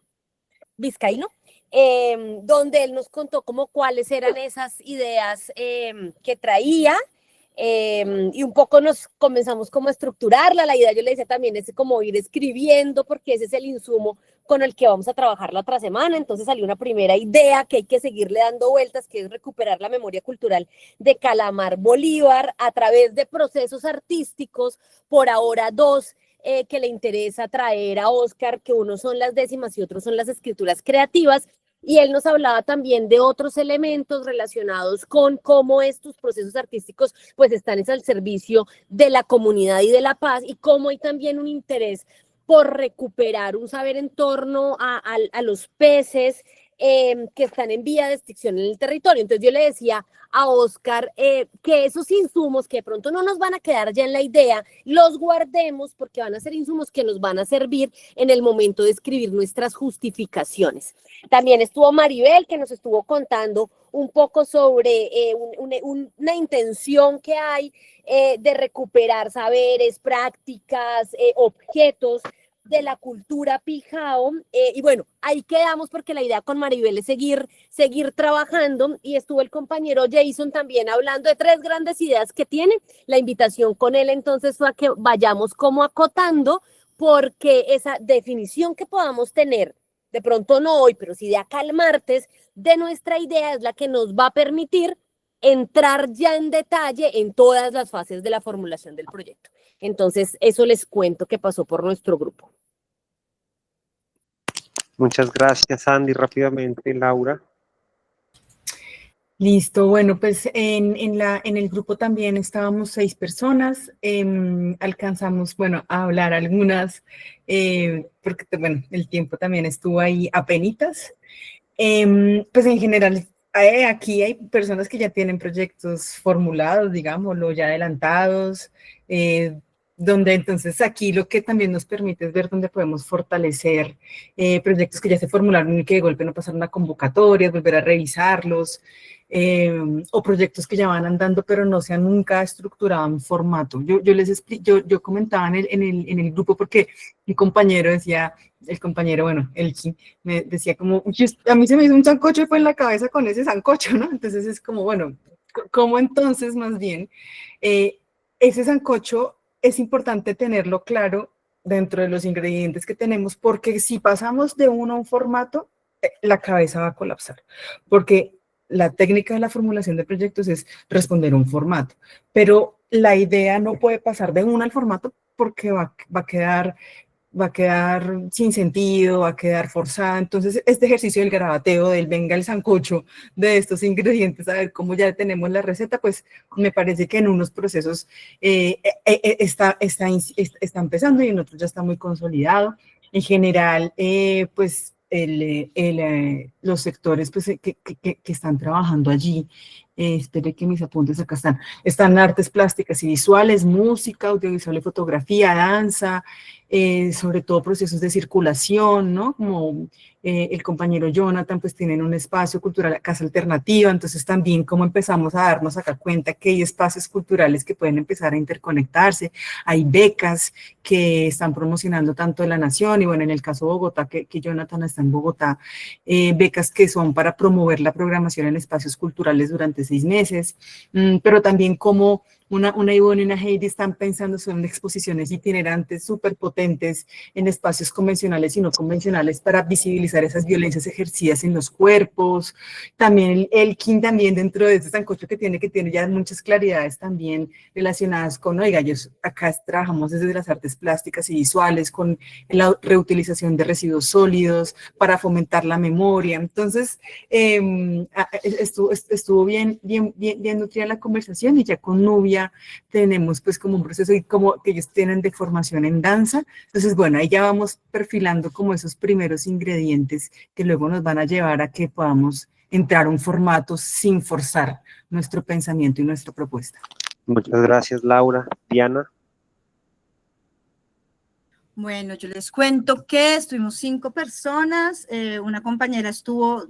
donde él nos contó como cuáles eran esas ideas que traía y un poco nos comenzamos como a estructurarla. La idea, yo le decía también, es como ir escribiendo porque ese es el insumo con el que vamos a trabajar la otra semana. Entonces salió una primera idea que hay que seguirle dando vueltas, que es recuperar la memoria cultural de Calamar Bolívar a través de procesos artísticos, por ahora 2 que le interesa traer a Oscar, que uno son las décimas y otros son las escrituras creativas, y él nos hablaba también de otros elementos relacionados con cómo estos procesos artísticos pues están al servicio de la comunidad y de la paz, y cómo hay también un interés por recuperar un saber en torno a los peces que están en vía de extinción en el territorio. Entonces yo le decía a Oscar que esos insumos que de pronto no nos van a quedar ya en la idea, los guardemos porque van a ser insumos que nos van a servir en el momento de escribir nuestras justificaciones. También estuvo Maribel, que nos estuvo contando un poco sobre una intención que hay de recuperar saberes, prácticas, objetos de la cultura pijao, y bueno, ahí quedamos porque la idea con Maribel es seguir trabajando, y estuvo el compañero Jason también hablando de 3 grandes ideas que tiene. La invitación con él entonces fue a que vayamos como acotando, porque esa definición que podamos tener, de pronto no hoy, pero sí de acá al martes, de nuestra idea es la que nos va a permitir entrar ya en detalle en todas las fases de la formulación del proyecto. Entonces, eso les cuento que pasó por nuestro grupo. Muchas gracias, Andy. Rápidamente, Laura. Listo, bueno, pues en el grupo también estábamos 6 personas, alcanzamos, bueno, a hablar algunas, porque, bueno, el tiempo también estuvo ahí apenitas. Pues en general, aquí hay personas que ya tienen proyectos formulados, digámoslo, ya adelantados, donde entonces aquí lo que también nos permite es ver dónde podemos fortalecer proyectos que ya se formularon y que de golpe no pasaron a convocatorias, volver a revisarlos, o proyectos que ya van andando pero no se han nunca estructurado en formato. Yo comentaba en el grupo porque mi compañero decía, bueno, Elki, me decía como, a mí se me hizo un sancocho y fue en la cabeza con ese sancocho, ¿no? Entonces es como, bueno, cómo entonces, más bien, ese sancocho es importante tenerlo claro dentro de los ingredientes que tenemos, porque si pasamos de uno a un formato, la cabeza va a colapsar, porque la técnica de la formulación de proyectos es responder a un formato, pero la idea no puede pasar de uno al formato porque va a quedar sin sentido, va a quedar forzada. Entonces, este ejercicio del garabateo, del venga el sancocho de estos ingredientes, a ver cómo ya tenemos la receta, pues me parece que en unos procesos está empezando y en otros ya está muy consolidado. En general, pues los sectores pues, que están trabajando allí, espere que mis apuntes acá están artes plásticas y visuales, música, audiovisual y fotografía, danza, sobre todo procesos de circulación, ¿no? Como el compañero Jonathan, pues tienen un espacio cultural, Casa Alternativa, entonces también cómo empezamos a darnos acá cuenta que hay espacios culturales que pueden empezar a interconectarse, hay becas que están promocionando tanto de la nación, y bueno, en el caso de Bogotá, que Jonathan está en Bogotá, becas que son para promover la programación en espacios culturales durante 6 meses, pero también como una Ivonne y una Heidi están pensando en exposiciones itinerantes súper potentes en espacios convencionales y no convencionales para visibilizar esas violencias ejercidas en los cuerpos. También el Elkin también dentro de este sancocho que tiene ya muchas claridades también relacionadas con, oiga, acá trabajamos desde las artes plásticas y visuales con la reutilización de residuos sólidos para fomentar la memoria. Entonces, estuvo bien nutrida la conversación, y ya con Nubia tenemos pues como un proceso y como que ellos tienen de formación en danza. Entonces, bueno, ahí ya vamos perfilando como esos primeros ingredientes que luego nos van a llevar a que podamos entrar a un formato sin forzar nuestro pensamiento y nuestra propuesta. Muchas gracias, Laura. Diana. Bueno, yo les cuento que estuvimos 5 personas, una compañera tuvo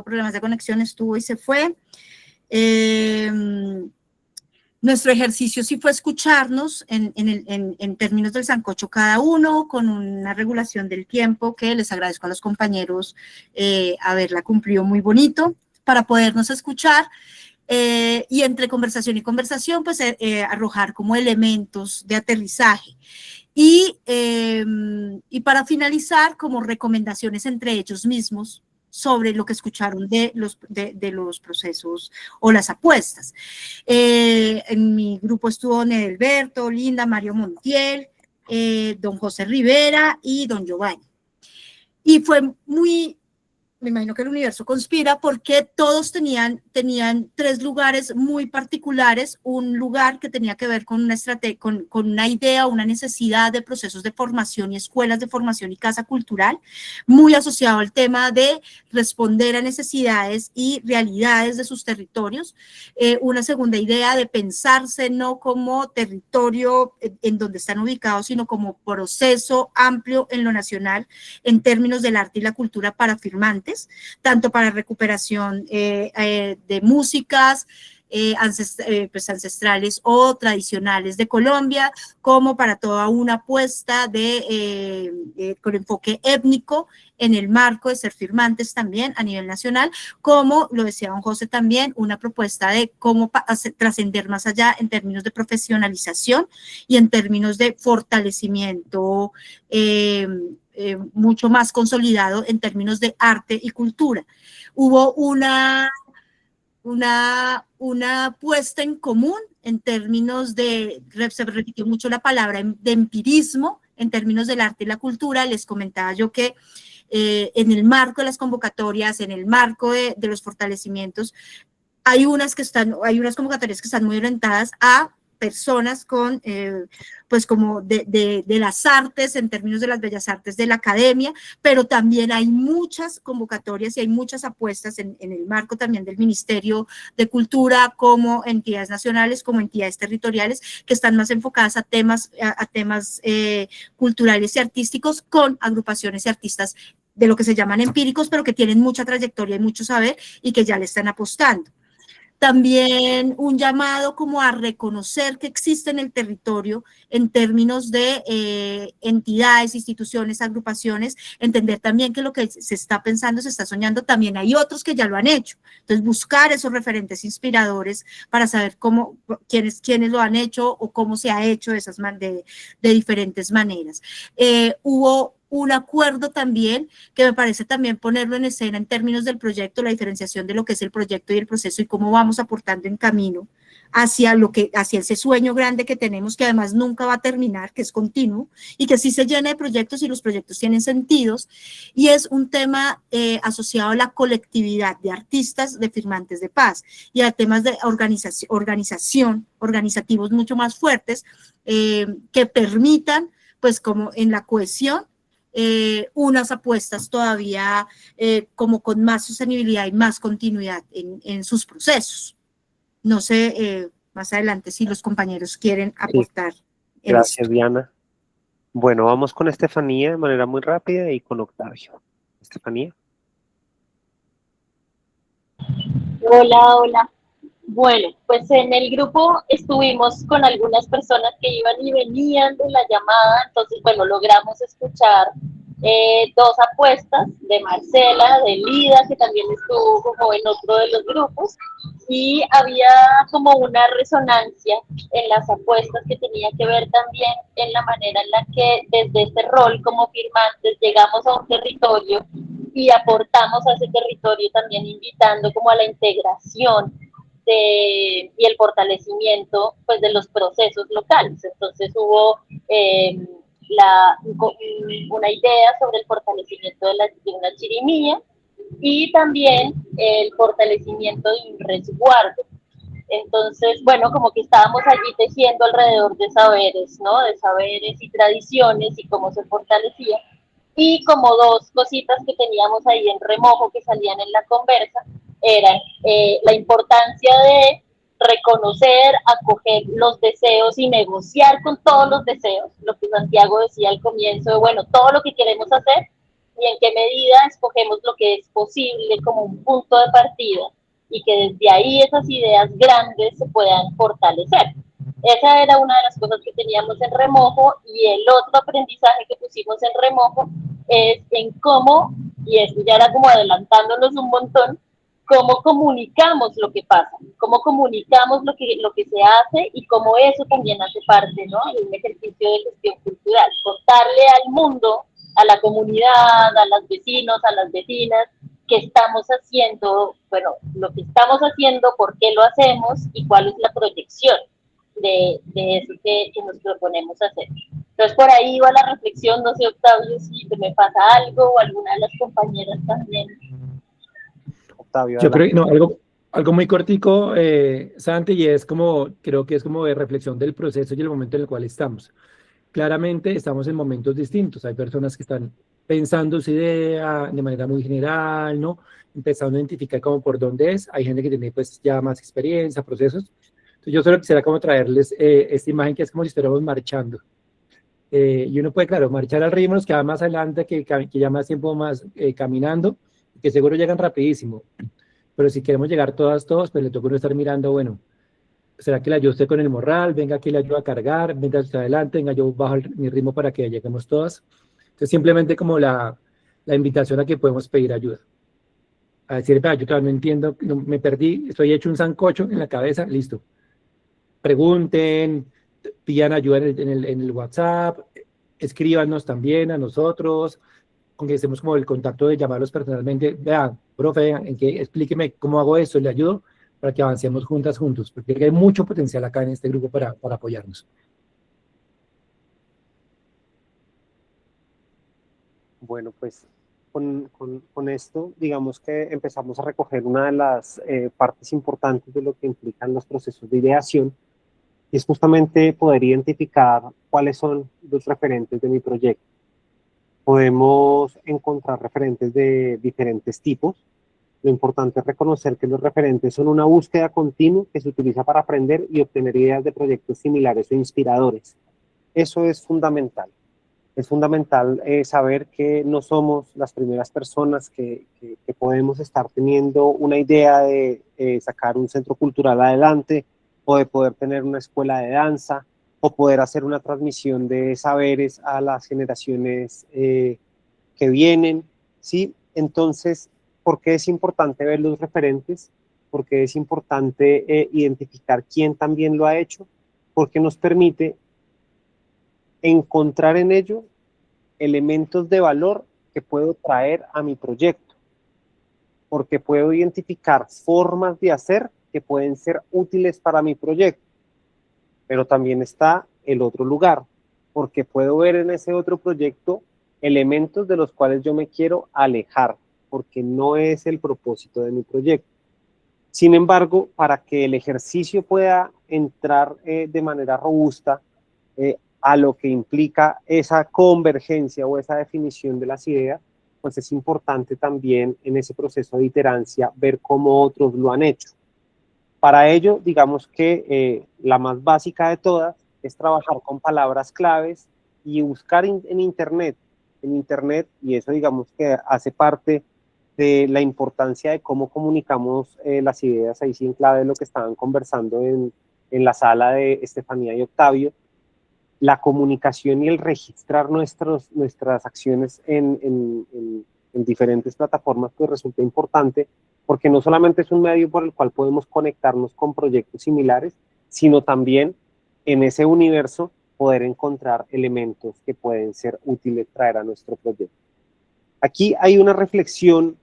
problemas de conexión, estuvo y se fue. Nuestro ejercicio sí fue escucharnos en términos del sancocho cada uno, con una regulación del tiempo que les agradezco a los compañeros haberla cumplido muy bonito para podernos escuchar. Y entre conversación y conversación, pues arrojar como elementos de aterrizaje. Y para finalizar, como recomendaciones entre ellos mismos sobre lo que escucharon de los procesos o las apuestas. En mi grupo estuvo Nedelberto, Linda, Mario Montiel, don José Rivera y don Giovanni. Y fue me imagino que el universo conspira, porque todos tenían 3 lugares muy particulares. Un lugar que tenía que ver con una idea, una necesidad de procesos de formación y escuelas de formación y casa cultural, muy asociado al tema de responder a necesidades y realidades de sus territorios. Una segunda idea de pensarse no como territorio en donde están ubicados, sino como proceso amplio en lo nacional en términos del arte y la cultura para firmantes, tanto para recuperación de músicas pues ancestrales o tradicionales de Colombia, como para toda una apuesta con enfoque étnico en el marco de ser firmantes también a nivel nacional, como lo decía don José también, una propuesta de cómo trascender más allá en términos de profesionalización y en términos de fortalecimiento mucho más consolidado en términos de arte y cultura. Hubo una puesta en común en términos se repitió mucho la palabra de empirismo en términos del arte y la cultura. Les comentaba yo que en el marco de las convocatorias, en el marco de los fortalecimientos, hay unas convocatorias que están muy orientadas a personas con, pues como de las artes, en términos de las bellas artes de la academia, pero también hay muchas convocatorias y hay muchas apuestas en el marco también del Ministerio de Cultura, como entidades nacionales, como entidades territoriales, que están más enfocadas a temas culturales y artísticos, con agrupaciones y artistas de lo que se llaman empíricos, pero que tienen mucha trayectoria y mucho saber y que ya le están apostando. También un llamado como a reconocer que existe en el territorio en términos de entidades, instituciones, agrupaciones, entender también que lo que se está pensando, se está soñando, también hay otros que ya lo han hecho. Entonces, buscar esos referentes inspiradores para saber quiénes lo han hecho o cómo se ha hecho de diferentes maneras. Hubo un acuerdo también, que me parece también ponerlo en escena en términos del proyecto, la diferenciación de lo que es el proyecto y el proceso y cómo vamos aportando en camino hacia ese sueño grande que tenemos, que además nunca va a terminar, que es continuo, y que sí se llena de proyectos y los proyectos tienen sentidos, y es un tema asociado a la colectividad de artistas, de firmantes de paz, y a temas de organizativos mucho más fuertes, que permitan, pues como en la cohesión, unas apuestas todavía como con más sostenibilidad y más continuidad en sus procesos. No sé, más adelante si los compañeros quieren aportar. Sí. Gracias, Diana. Bueno, vamos con Estefanía de manera muy rápida y con Octavio. Estefanía. Hola, hola. Bueno, pues en el grupo estuvimos con algunas personas que iban y venían de la llamada, entonces, bueno, logramos escuchar dos apuestas de Marcela, de Lida, que también estuvo como en otro de los grupos, y había como una resonancia en las apuestas que tenía que ver también en la manera en la que desde este rol como firmantes llegamos a un territorio y aportamos a ese territorio también invitando como a la integración y el fortalecimiento pues de los procesos locales. Entonces hubo una idea sobre el fortalecimiento de una chirimía y también el fortalecimiento de un resguardo. Entonces, bueno, como que estábamos allí tejiendo alrededor de saberes, ¿no? De saberes y tradiciones y cómo se fortalecía. Y como dos cositas que teníamos ahí en remojo que salían en la conversa, eran la importancia de reconocer, acoger los deseos y negociar con todos los deseos, lo que Santiago decía al comienzo, de, bueno, todo lo que queremos hacer y en qué medida escogemos lo que es posible como un punto de partida y que desde ahí esas ideas grandes se puedan fortalecer. Esa era una de las cosas que teníamos en remojo y el otro aprendizaje que pusimos en remojo es en cómo, y esto ya era como adelantándonos un montón, cómo comunicamos lo que pasa, cómo comunicamos lo que se hace y cómo eso también hace parte, ¿no? De un ejercicio de gestión cultural, contarle al mundo, a la comunidad, a los vecinos, a las vecinas, qué estamos haciendo, bueno, lo que estamos haciendo, por qué lo hacemos y cuál es la proyección de eso que nos proponemos hacer. Entonces por ahí va la reflexión, no sé Octavio si me pasa algo o alguna de las compañeras también. Octavio, yo creo que no, algo muy cortico, Santi, y es como, creo que es como de reflexión del proceso y el momento en el cual estamos. Claramente estamos en momentos distintos, hay personas que están pensando su idea de manera muy general, ¿no? Empezando a identificar como por dónde es, hay gente que tiene pues ya más experiencia, procesos. Entonces yo solo quisiera como traerles esta imagen que es como si estuviéramos marchando. Y uno puede, claro, marchar al ritmo, nos queda más adelante que ya más tiempo más caminando, que seguro llegan rapidísimo. Pero si queremos llegar todos, pues le toca uno estar mirando, bueno, ¿será que le ayudo usted con el morral? Venga, aquí le ayudo a cargar, venga usted adelante, venga, yo bajo mi ritmo para que lleguemos todas. Entonces simplemente como la invitación a que podemos pedir ayuda. A decir, yo todavía no entiendo, me perdí, estoy hecho un sancocho en la cabeza, listo. Pregunten, pidan ayuda en el WhatsApp, escríbanos también a nosotros, con que estemos como el contacto de llamarlos personalmente, vean, profe, explíqueme cómo hago esto, le ayudo, para que avancemos juntos, porque hay mucho potencial acá en este grupo para apoyarnos. Bueno, pues con esto, digamos que empezamos a recoger una de las partes importantes de lo que implican los procesos de ideación, y es justamente poder identificar cuáles son los referentes de mi proyecto. Podemos encontrar referentes de diferentes tipos. Lo importante es reconocer que los referentes son una búsqueda continua que se utiliza para aprender y obtener ideas de proyectos similares o inspiradores. Eso es fundamental. Es fundamental saber que no somos las primeras personas que podemos estar teniendo una idea de sacar un centro cultural adelante, o de poder tener una escuela de danza, o poder hacer una transmisión de saberes a las generaciones que vienen, ¿sí? Entonces, ¿por qué es importante ver los referentes? ¿Por qué es importante identificar quién también lo ha hecho? Porque nos permite encontrar en ello elementos de valor que puedo traer a mi proyecto, porque puedo identificar formas de hacer que pueden ser útiles para mi proyecto. Pero también está el otro lugar, porque puedo ver en ese otro proyecto elementos de los cuales yo me quiero alejar, porque no es el propósito de mi proyecto. Sin embargo, para que el ejercicio pueda entrar de manera robusta a lo que implica esa convergencia o esa definición de las ideas, pues es importante también en ese proceso de iterancia ver cómo otros lo han hecho. Para ello, digamos que la más básica de todas es trabajar con palabras claves y buscar en Internet, y eso digamos que hace parte de la importancia de cómo comunicamos las ideas, ahí sí en clave de lo que estaban conversando en la sala de Estefanía y Octavio, la comunicación y el registrar nuestras acciones en diferentes plataformas, pues resulta importante, porque no solamente es un medio por el cual podemos conectarnos con proyectos similares, sino también en ese universo poder encontrar elementos que pueden ser útiles traer a nuestro proyecto. Aquí hay una reflexión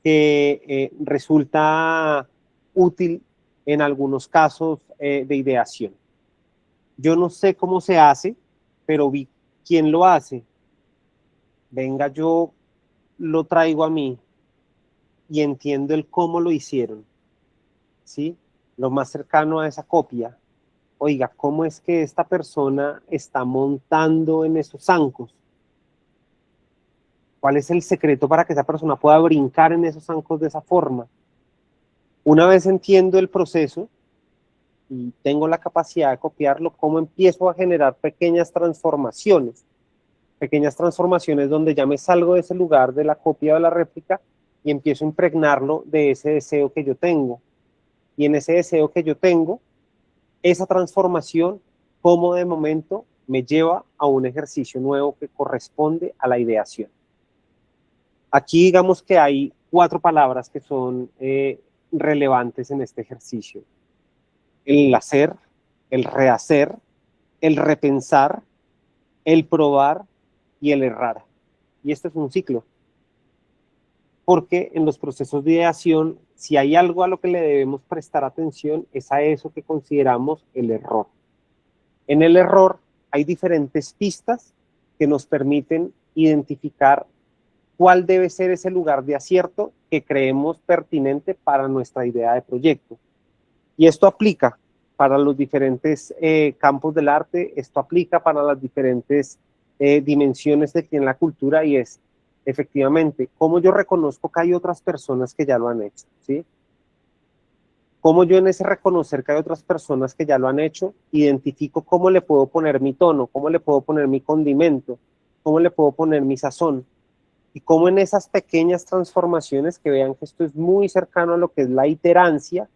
que resulta útil en algunos casos de ideación. Yo no sé cómo se hace, pero vi quién lo hace. Venga, yo lo traigo a mí y entiendo el cómo lo hicieron, ¿sí? Lo más cercano a esa copia. Oiga, ¿cómo es que esta persona está montando en esos zancos? ¿Cuál es el secreto para que esa persona pueda brincar en esos zancos de esa forma? Una vez entiendo el proceso y tengo la capacidad de copiarlo, ¿cómo empiezo a generar pequeñas transformaciones? Pequeñas transformaciones donde ya me salgo de ese lugar de la copia o de la réplica y empiezo a impregnarlo de ese deseo que yo tengo. Y en ese deseo que yo tengo, esa transformación, como de momento, me lleva a un ejercicio nuevo que corresponde a la ideación. Aquí digamos que hay 4 palabras que son relevantes en este ejercicio. El hacer, el rehacer, el repensar, el probar y el errar. Y este es un ciclo. Porque en los procesos de ideación, si hay algo a lo que le debemos prestar atención, es a eso que consideramos el error. En el error hay diferentes pistas que nos permiten identificar cuál debe ser ese lugar de acierto que creemos pertinente para nuestra idea de proyecto. Y esto aplica para los diferentes campos del arte, esto aplica para las diferentes dimensiones que tiene la cultura, y es efectivamente cómo yo reconozco que hay otras personas que ya lo han hecho, ¿sí? Cómo yo en ese reconocer que hay otras personas que ya lo han hecho, identifico cómo le puedo poner mi tono, cómo le puedo poner mi condimento, cómo le puedo poner mi sazón, y cómo en esas pequeñas transformaciones, que vean que esto es muy cercano a lo que es la iterancia,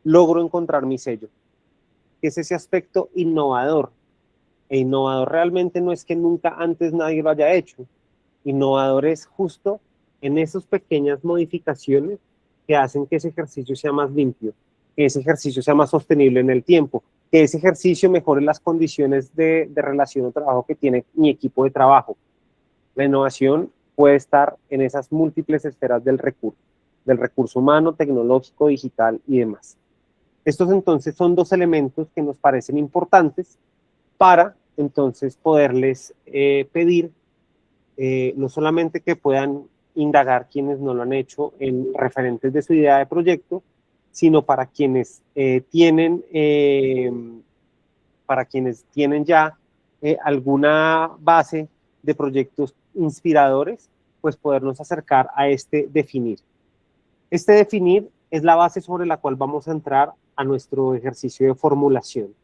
logro encontrar mi sello, que es ese aspecto innovador. E innovador realmente no es que nunca antes nadie lo haya hecho. Innovador es justo en esas pequeñas modificaciones que hacen que ese ejercicio sea más limpio, que ese ejercicio sea más sostenible en el tiempo, que ese ejercicio mejore las condiciones de relación o trabajo que tiene mi equipo de trabajo. La innovación puede estar en esas múltiples esferas del recurso humano, tecnológico, digital y demás. Estos entonces son 2 elementos que nos parecen importantes para entonces poderles pedir no solamente que puedan indagar quienes no lo han hecho en referentes de su idea de proyecto, sino para quienes tienen ya alguna base de proyectos inspiradores, pues podernos acercar a este definir. Este definir es la base sobre la cual vamos a entrar a nuestro ejercicio de formulación.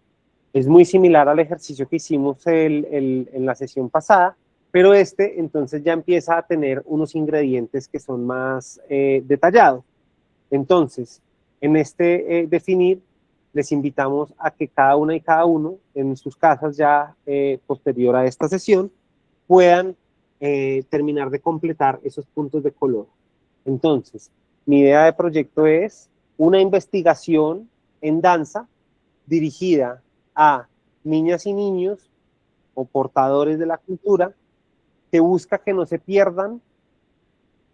Es muy similar al ejercicio que hicimos en la sesión pasada, pero entonces ya empieza a tener unos ingredientes que son más detallados. Entonces, en definir, les invitamos a que cada una y cada uno, en sus casas ya posterior a esta sesión, puedan terminar de completar esos puntos de color. Entonces, mi idea de proyecto es una investigación en danza dirigida a niñas y niños o portadores de la cultura, que busca que no se pierdan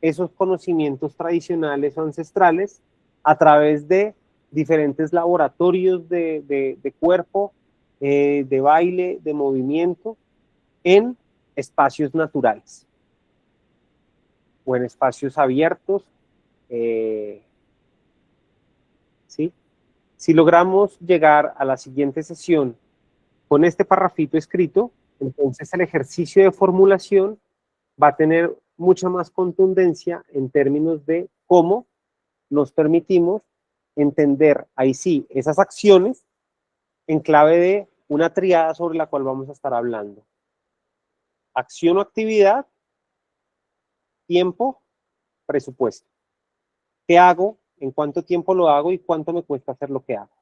esos conocimientos tradicionales o ancestrales a través de diferentes laboratorios de cuerpo, de baile, de movimiento, en espacios naturales o en espacios abiertos. ¿Sí? Si logramos llegar a la siguiente sesión con este parrafito escrito, entonces el ejercicio de formulación va a tener mucha más contundencia en términos de cómo nos permitimos entender, ahí sí, esas acciones en clave de una triada sobre la cual vamos a estar hablando. Acción o actividad, tiempo, presupuesto. ¿Qué hago? ¿En cuánto tiempo lo hago? ¿Y cuánto me cuesta hacer lo que hago?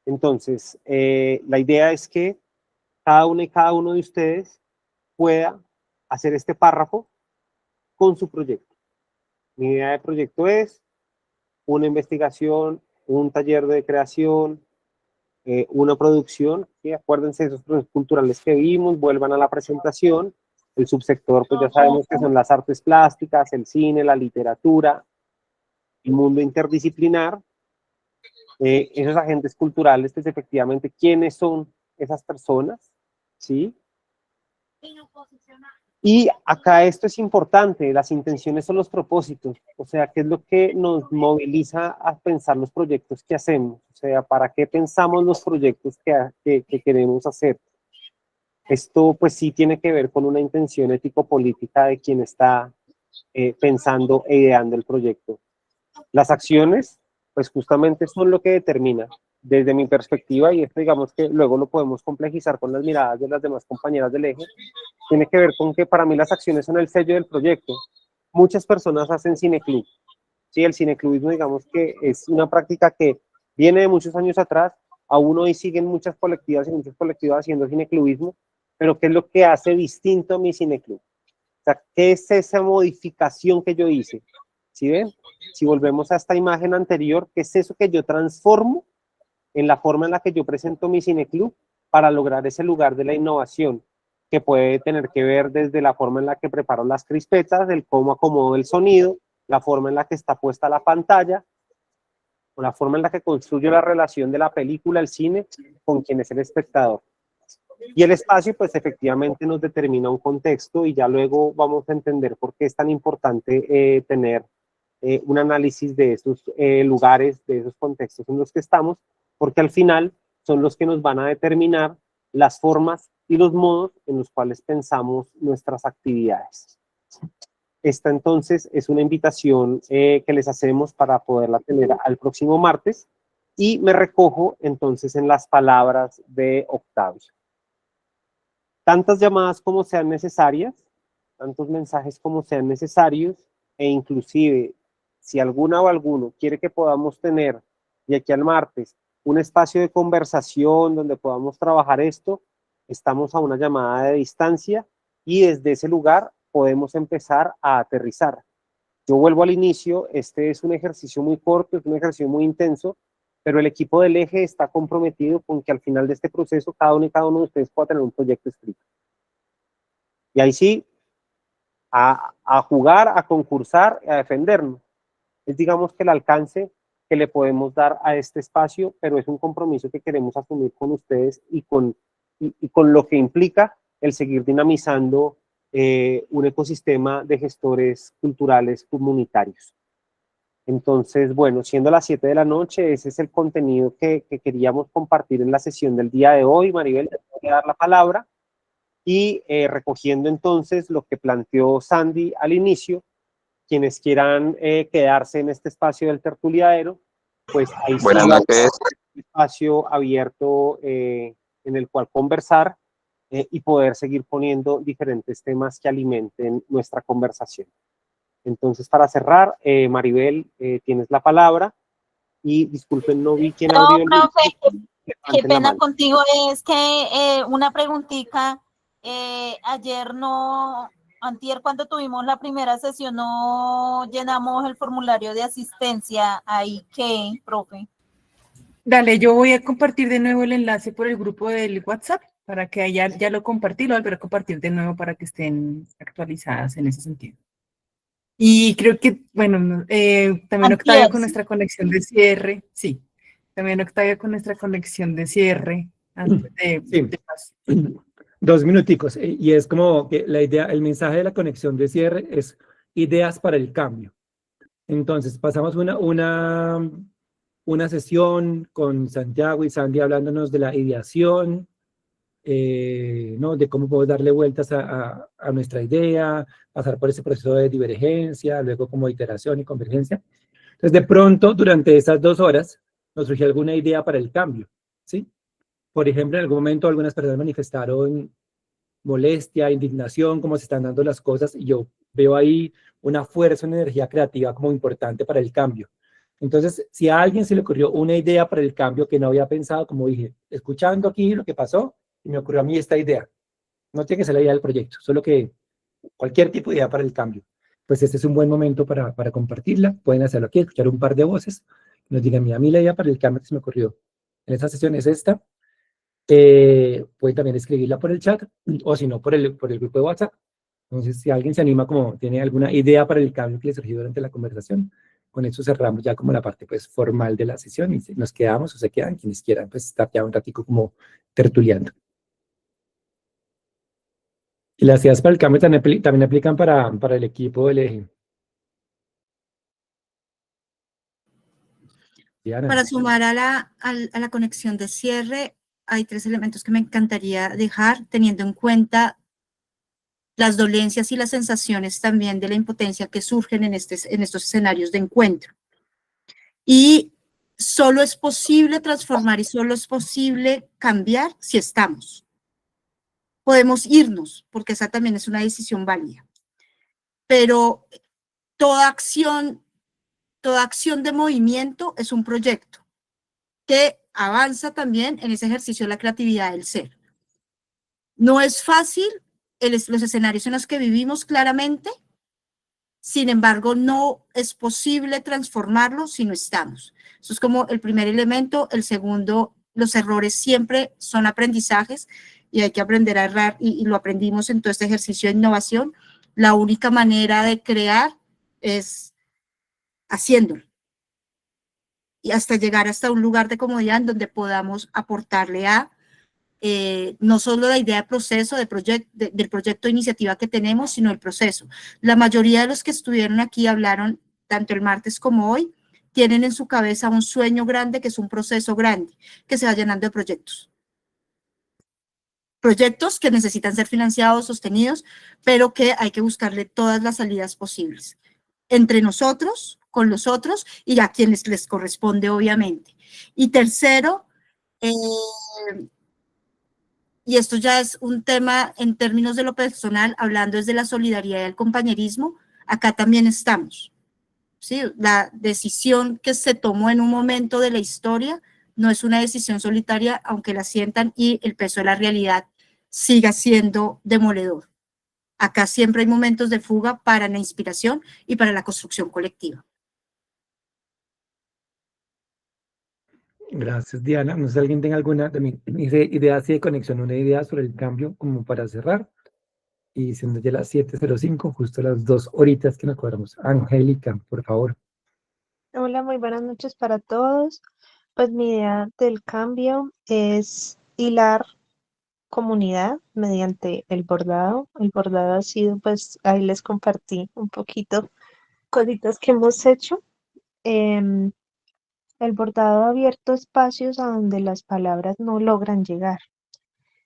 Entonces, la idea es que cada una y cada uno de ustedes pueda hacer este párrafo con su proyecto. Mi idea de proyecto es una investigación, un taller de creación, una producción, ¿sí? Acuérdense de esos procesos culturales que vimos, vuelvan a la presentación. El subsector, pues ya sabemos que son las artes plásticas, el cine, la literatura, el mundo interdisciplinar, esos agentes culturales, pues efectivamente, ¿quiénes son esas personas? ¿Sí? Y acá esto es importante, las intenciones son los propósitos, o sea, ¿qué es lo que nos moviliza a pensar los proyectos que hacemos? O sea, ¿para qué pensamos los proyectos que queremos hacer? Esto pues sí tiene que ver con una intención ético-política de quien está pensando e ideando el proyecto. Las acciones, pues justamente son lo que determina, desde mi perspectiva, y esto digamos que luego lo podemos complejizar con las miradas de las demás compañeras del eje, tiene que ver con que para mí las acciones son el sello del proyecto. Muchas personas hacen cineclub. Sí, el cineclubismo digamos que es una práctica que viene de muchos años atrás, aún hoy siguen muchas colectivas y muchos colectivos haciendo cineclubismo, pero ¿qué es lo que hace distinto a mi cineclub? O sea, ¿qué es esa modificación que yo hice? ¿Sí ven? Si volvemos a esta imagen anterior, ¿qué es eso que yo transformo en la forma en la que yo presento mi cineclub para lograr ese lugar de la innovación, que puede tener que ver desde la forma en la que preparo las crispetas, el cómo acomodo el sonido, la forma en la que está puesta la pantalla, o la forma en la que construyo la relación de la película, el cine, con quien es el espectador. Y el espacio, pues efectivamente nos determina un contexto y ya luego vamos a entender por qué es tan importante tener un análisis de esos lugares, de esos contextos en los que estamos, porque al final son los que nos van a determinar las formas y los modos en los cuales pensamos nuestras actividades. Esta entonces es una invitación que les hacemos para poderla tener al próximo martes y me recojo entonces en las palabras de Octavio. Tantas llamadas como sean necesarias, tantos mensajes como sean necesarios e inclusive si alguna o alguno quiere que podamos tener de aquí al martes un espacio de conversación donde podamos trabajar esto, estamos a una llamada de distancia y desde ese lugar podemos empezar a aterrizar. Yo vuelvo al inicio, este es un ejercicio muy corto, es un ejercicio muy intenso, pero el equipo del eje está comprometido con que al final de este proceso cada uno y cada uno de ustedes pueda tener un proyecto escrito. Y ahí sí, a jugar, a concursar, a defendernos. Es digamos que el alcance que le podemos dar a este espacio, pero es un compromiso que queremos asumir con ustedes y con lo que implica el seguir dinamizando un ecosistema de gestores culturales comunitarios. Entonces, bueno, siendo las 7 de la noche, ese es el contenido que queríamos compartir en la sesión del día de hoy. Maribel, te voy a dar la palabra. Y recogiendo entonces lo que planteó Sandy al inicio, quienes quieran quedarse en este espacio del tertuliadero, pues ahí Buenas sí noches. espacio abierto en el cual conversar y poder seguir poniendo diferentes temas que alimenten nuestra conversación. Entonces, para cerrar, Maribel, tienes la palabra y disculpen, no vi quién No, abrió el profe, micrófono. qué Levanten la pena mano. contigo. Es que una preguntita, ayer no, antier cuando tuvimos la primera sesión no llenamos el formulario de asistencia. ¿Ahí qué, profe? Dale, yo voy a compartir de nuevo el enlace por el grupo del WhatsApp para que allá ya lo compartí, lo volveré a compartir de nuevo para que estén actualizadas en ese sentido. Y creo que, bueno, también Octavia Antier, con sí. nuestra conexión de cierre, sí, también Octavia con nuestra conexión de cierre antes Sí. de pasar. 2 minuticos. Y es como que la idea, el mensaje de la conexión de cierre es ideas para el cambio. Entonces, pasamos una sesión con Santiago y Sandy hablándonos de la ideación, ¿no? De cómo podemos darle vueltas a nuestra idea, pasar por ese proceso de divergencia, luego como iteración y convergencia. Entonces, de pronto, durante esas 2 horas, nos surgió alguna idea para el cambio, ¿sí? Por ejemplo, en algún momento algunas personas manifestaron molestia, indignación, cómo se están dando las cosas, y yo veo ahí una fuerza, una energía creativa como importante para el cambio. Entonces, si a alguien se le ocurrió una idea para el cambio que no había pensado, como dije, escuchando aquí lo que pasó, y me ocurrió a mí esta idea. No tiene que ser la idea del proyecto, solo que cualquier tipo de idea para el cambio. Pues este es un buen momento para compartirla. Pueden hacerlo aquí, escuchar un par de voces. Nos digan, mira, a mí la idea para el cambio que se me ocurrió en esta sesión es esta. Pueden también escribirla por el chat o si no por el grupo de WhatsApp. Entonces, si alguien se anima, como tiene alguna idea para el cambio que le surgió durante la conversación, con eso cerramos ya como la parte pues formal de la sesión y nos quedamos o se quedan quienes quieran pues estar ya un ratico como tertuleando. Y las ideas para el cambio también aplican para el equipo del eje. Diana. Para sumar a la conexión de cierre, hay 3 elementos que me encantaría dejar, teniendo en cuenta las dolencias y las sensaciones también de la impotencia que surgen en estos escenarios de encuentro. Y solo es posible transformar y solo es posible cambiar si estamos. Podemos irnos, porque esa también es una decisión válida. Pero toda acción de movimiento es un proyecto que avanza también en ese ejercicio de la creatividad del ser. No es fácil los escenarios en los que vivimos claramente, sin embargo, no es posible transformarlo si no estamos. Eso es como el primer elemento. El segundo, los errores siempre son aprendizajes y hay que aprender a errar y lo aprendimos en todo este ejercicio de innovación. La única manera de crear es haciéndolo. Y hasta llegar hasta un lugar de comodidad en donde podamos aportarle a no solo la idea de proceso, del proyecto de iniciativa que tenemos, sino el proceso. La mayoría de los que estuvieron aquí hablaron, tanto el martes como hoy, tienen en su cabeza un sueño grande, que es un proceso grande, que se va llenando de proyectos. Proyectos que necesitan ser financiados, sostenidos, pero que hay que buscarle todas las salidas posibles. Entre nosotros, con los otros y a quienes les corresponde, obviamente. Y tercero, y esto ya es un tema en términos de lo personal, hablando desde la solidaridad y el compañerismo, acá también estamos. ¿Sí? La decisión que se tomó en un momento de la historia no es una decisión solitaria, aunque la sientan y el peso de la realidad siga siendo demoledor. Acá siempre hay momentos de fuga para la inspiración y para la construcción colectiva. Gracias, Diana. No sé si alguien tenga alguna idea así de conexión, una idea sobre el cambio como para cerrar. Y siendo ya las 7:05, justo las 2 horitas que nos cuadramos. Angélica, por favor. Hola, muy buenas noches para todos. Pues mi idea del cambio es hilar comunidad mediante el bordado. El bordado ha sido, pues ahí les compartí un poquito cositas que hemos hecho. El bordado ha abierto espacios a donde las palabras no logran llegar.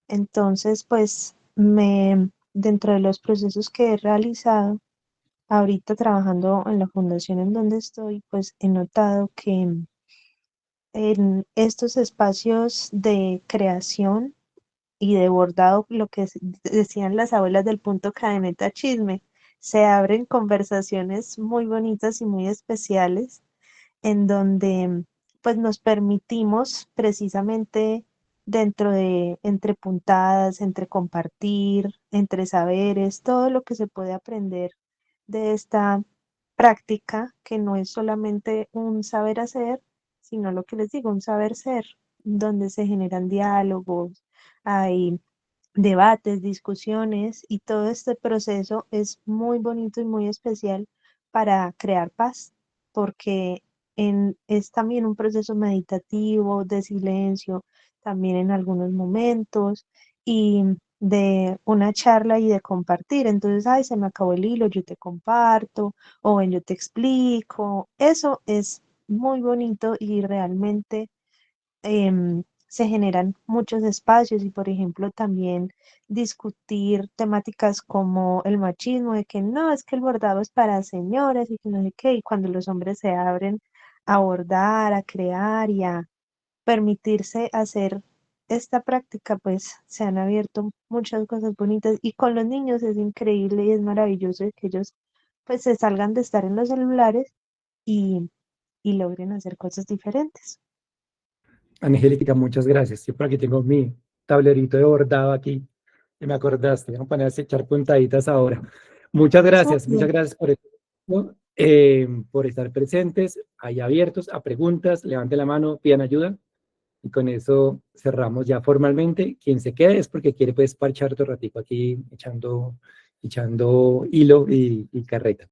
Entonces, pues dentro de los procesos que he realizado, ahorita trabajando en la fundación en donde estoy, pues he notado que en estos espacios de creación y de bordado, lo que decían las abuelas del punto cadeneta chisme, se abren conversaciones muy bonitas y muy especiales en donde pues nos permitimos precisamente dentro de, entre puntadas, entre compartir, entre saberes, todo lo que se puede aprender de esta práctica, que no es solamente un saber hacer, sino lo que les digo, un saber ser, donde se generan diálogos, hay debates, discusiones, y todo este proceso es muy bonito y muy especial para crear paz, porque es también un proceso meditativo, de silencio, también en algunos momentos, y de una charla y de compartir. Entonces, ay, se me acabó el hilo, yo te comparto, o ven, yo te explico. Eso es muy bonito y realmente se generan muchos espacios y, por ejemplo, también discutir temáticas como el machismo, de que no, es que el bordado es para señoras y que no sé qué, y cuando los hombres se abren a bordar, a crear y a permitirse hacer esta práctica, pues se han abierto muchas cosas bonitas, y con los niños es increíble y es maravilloso que ellos pues se salgan de estar en los celulares y logren hacer cosas diferentes. Angélica, muchas gracias. Yo por aquí tengo mi tablerito de bordado aquí. Y me acordaste, vamos a ponerse a echar puntaditas ahora. Muchas Súper. gracias por estar presentes, ahí abiertos a preguntas, levanten la mano, pidan ayuda. Y con eso cerramos ya formalmente. Quien se quede es porque quiere pues parchar otro ratico aquí echando hilo y carreta.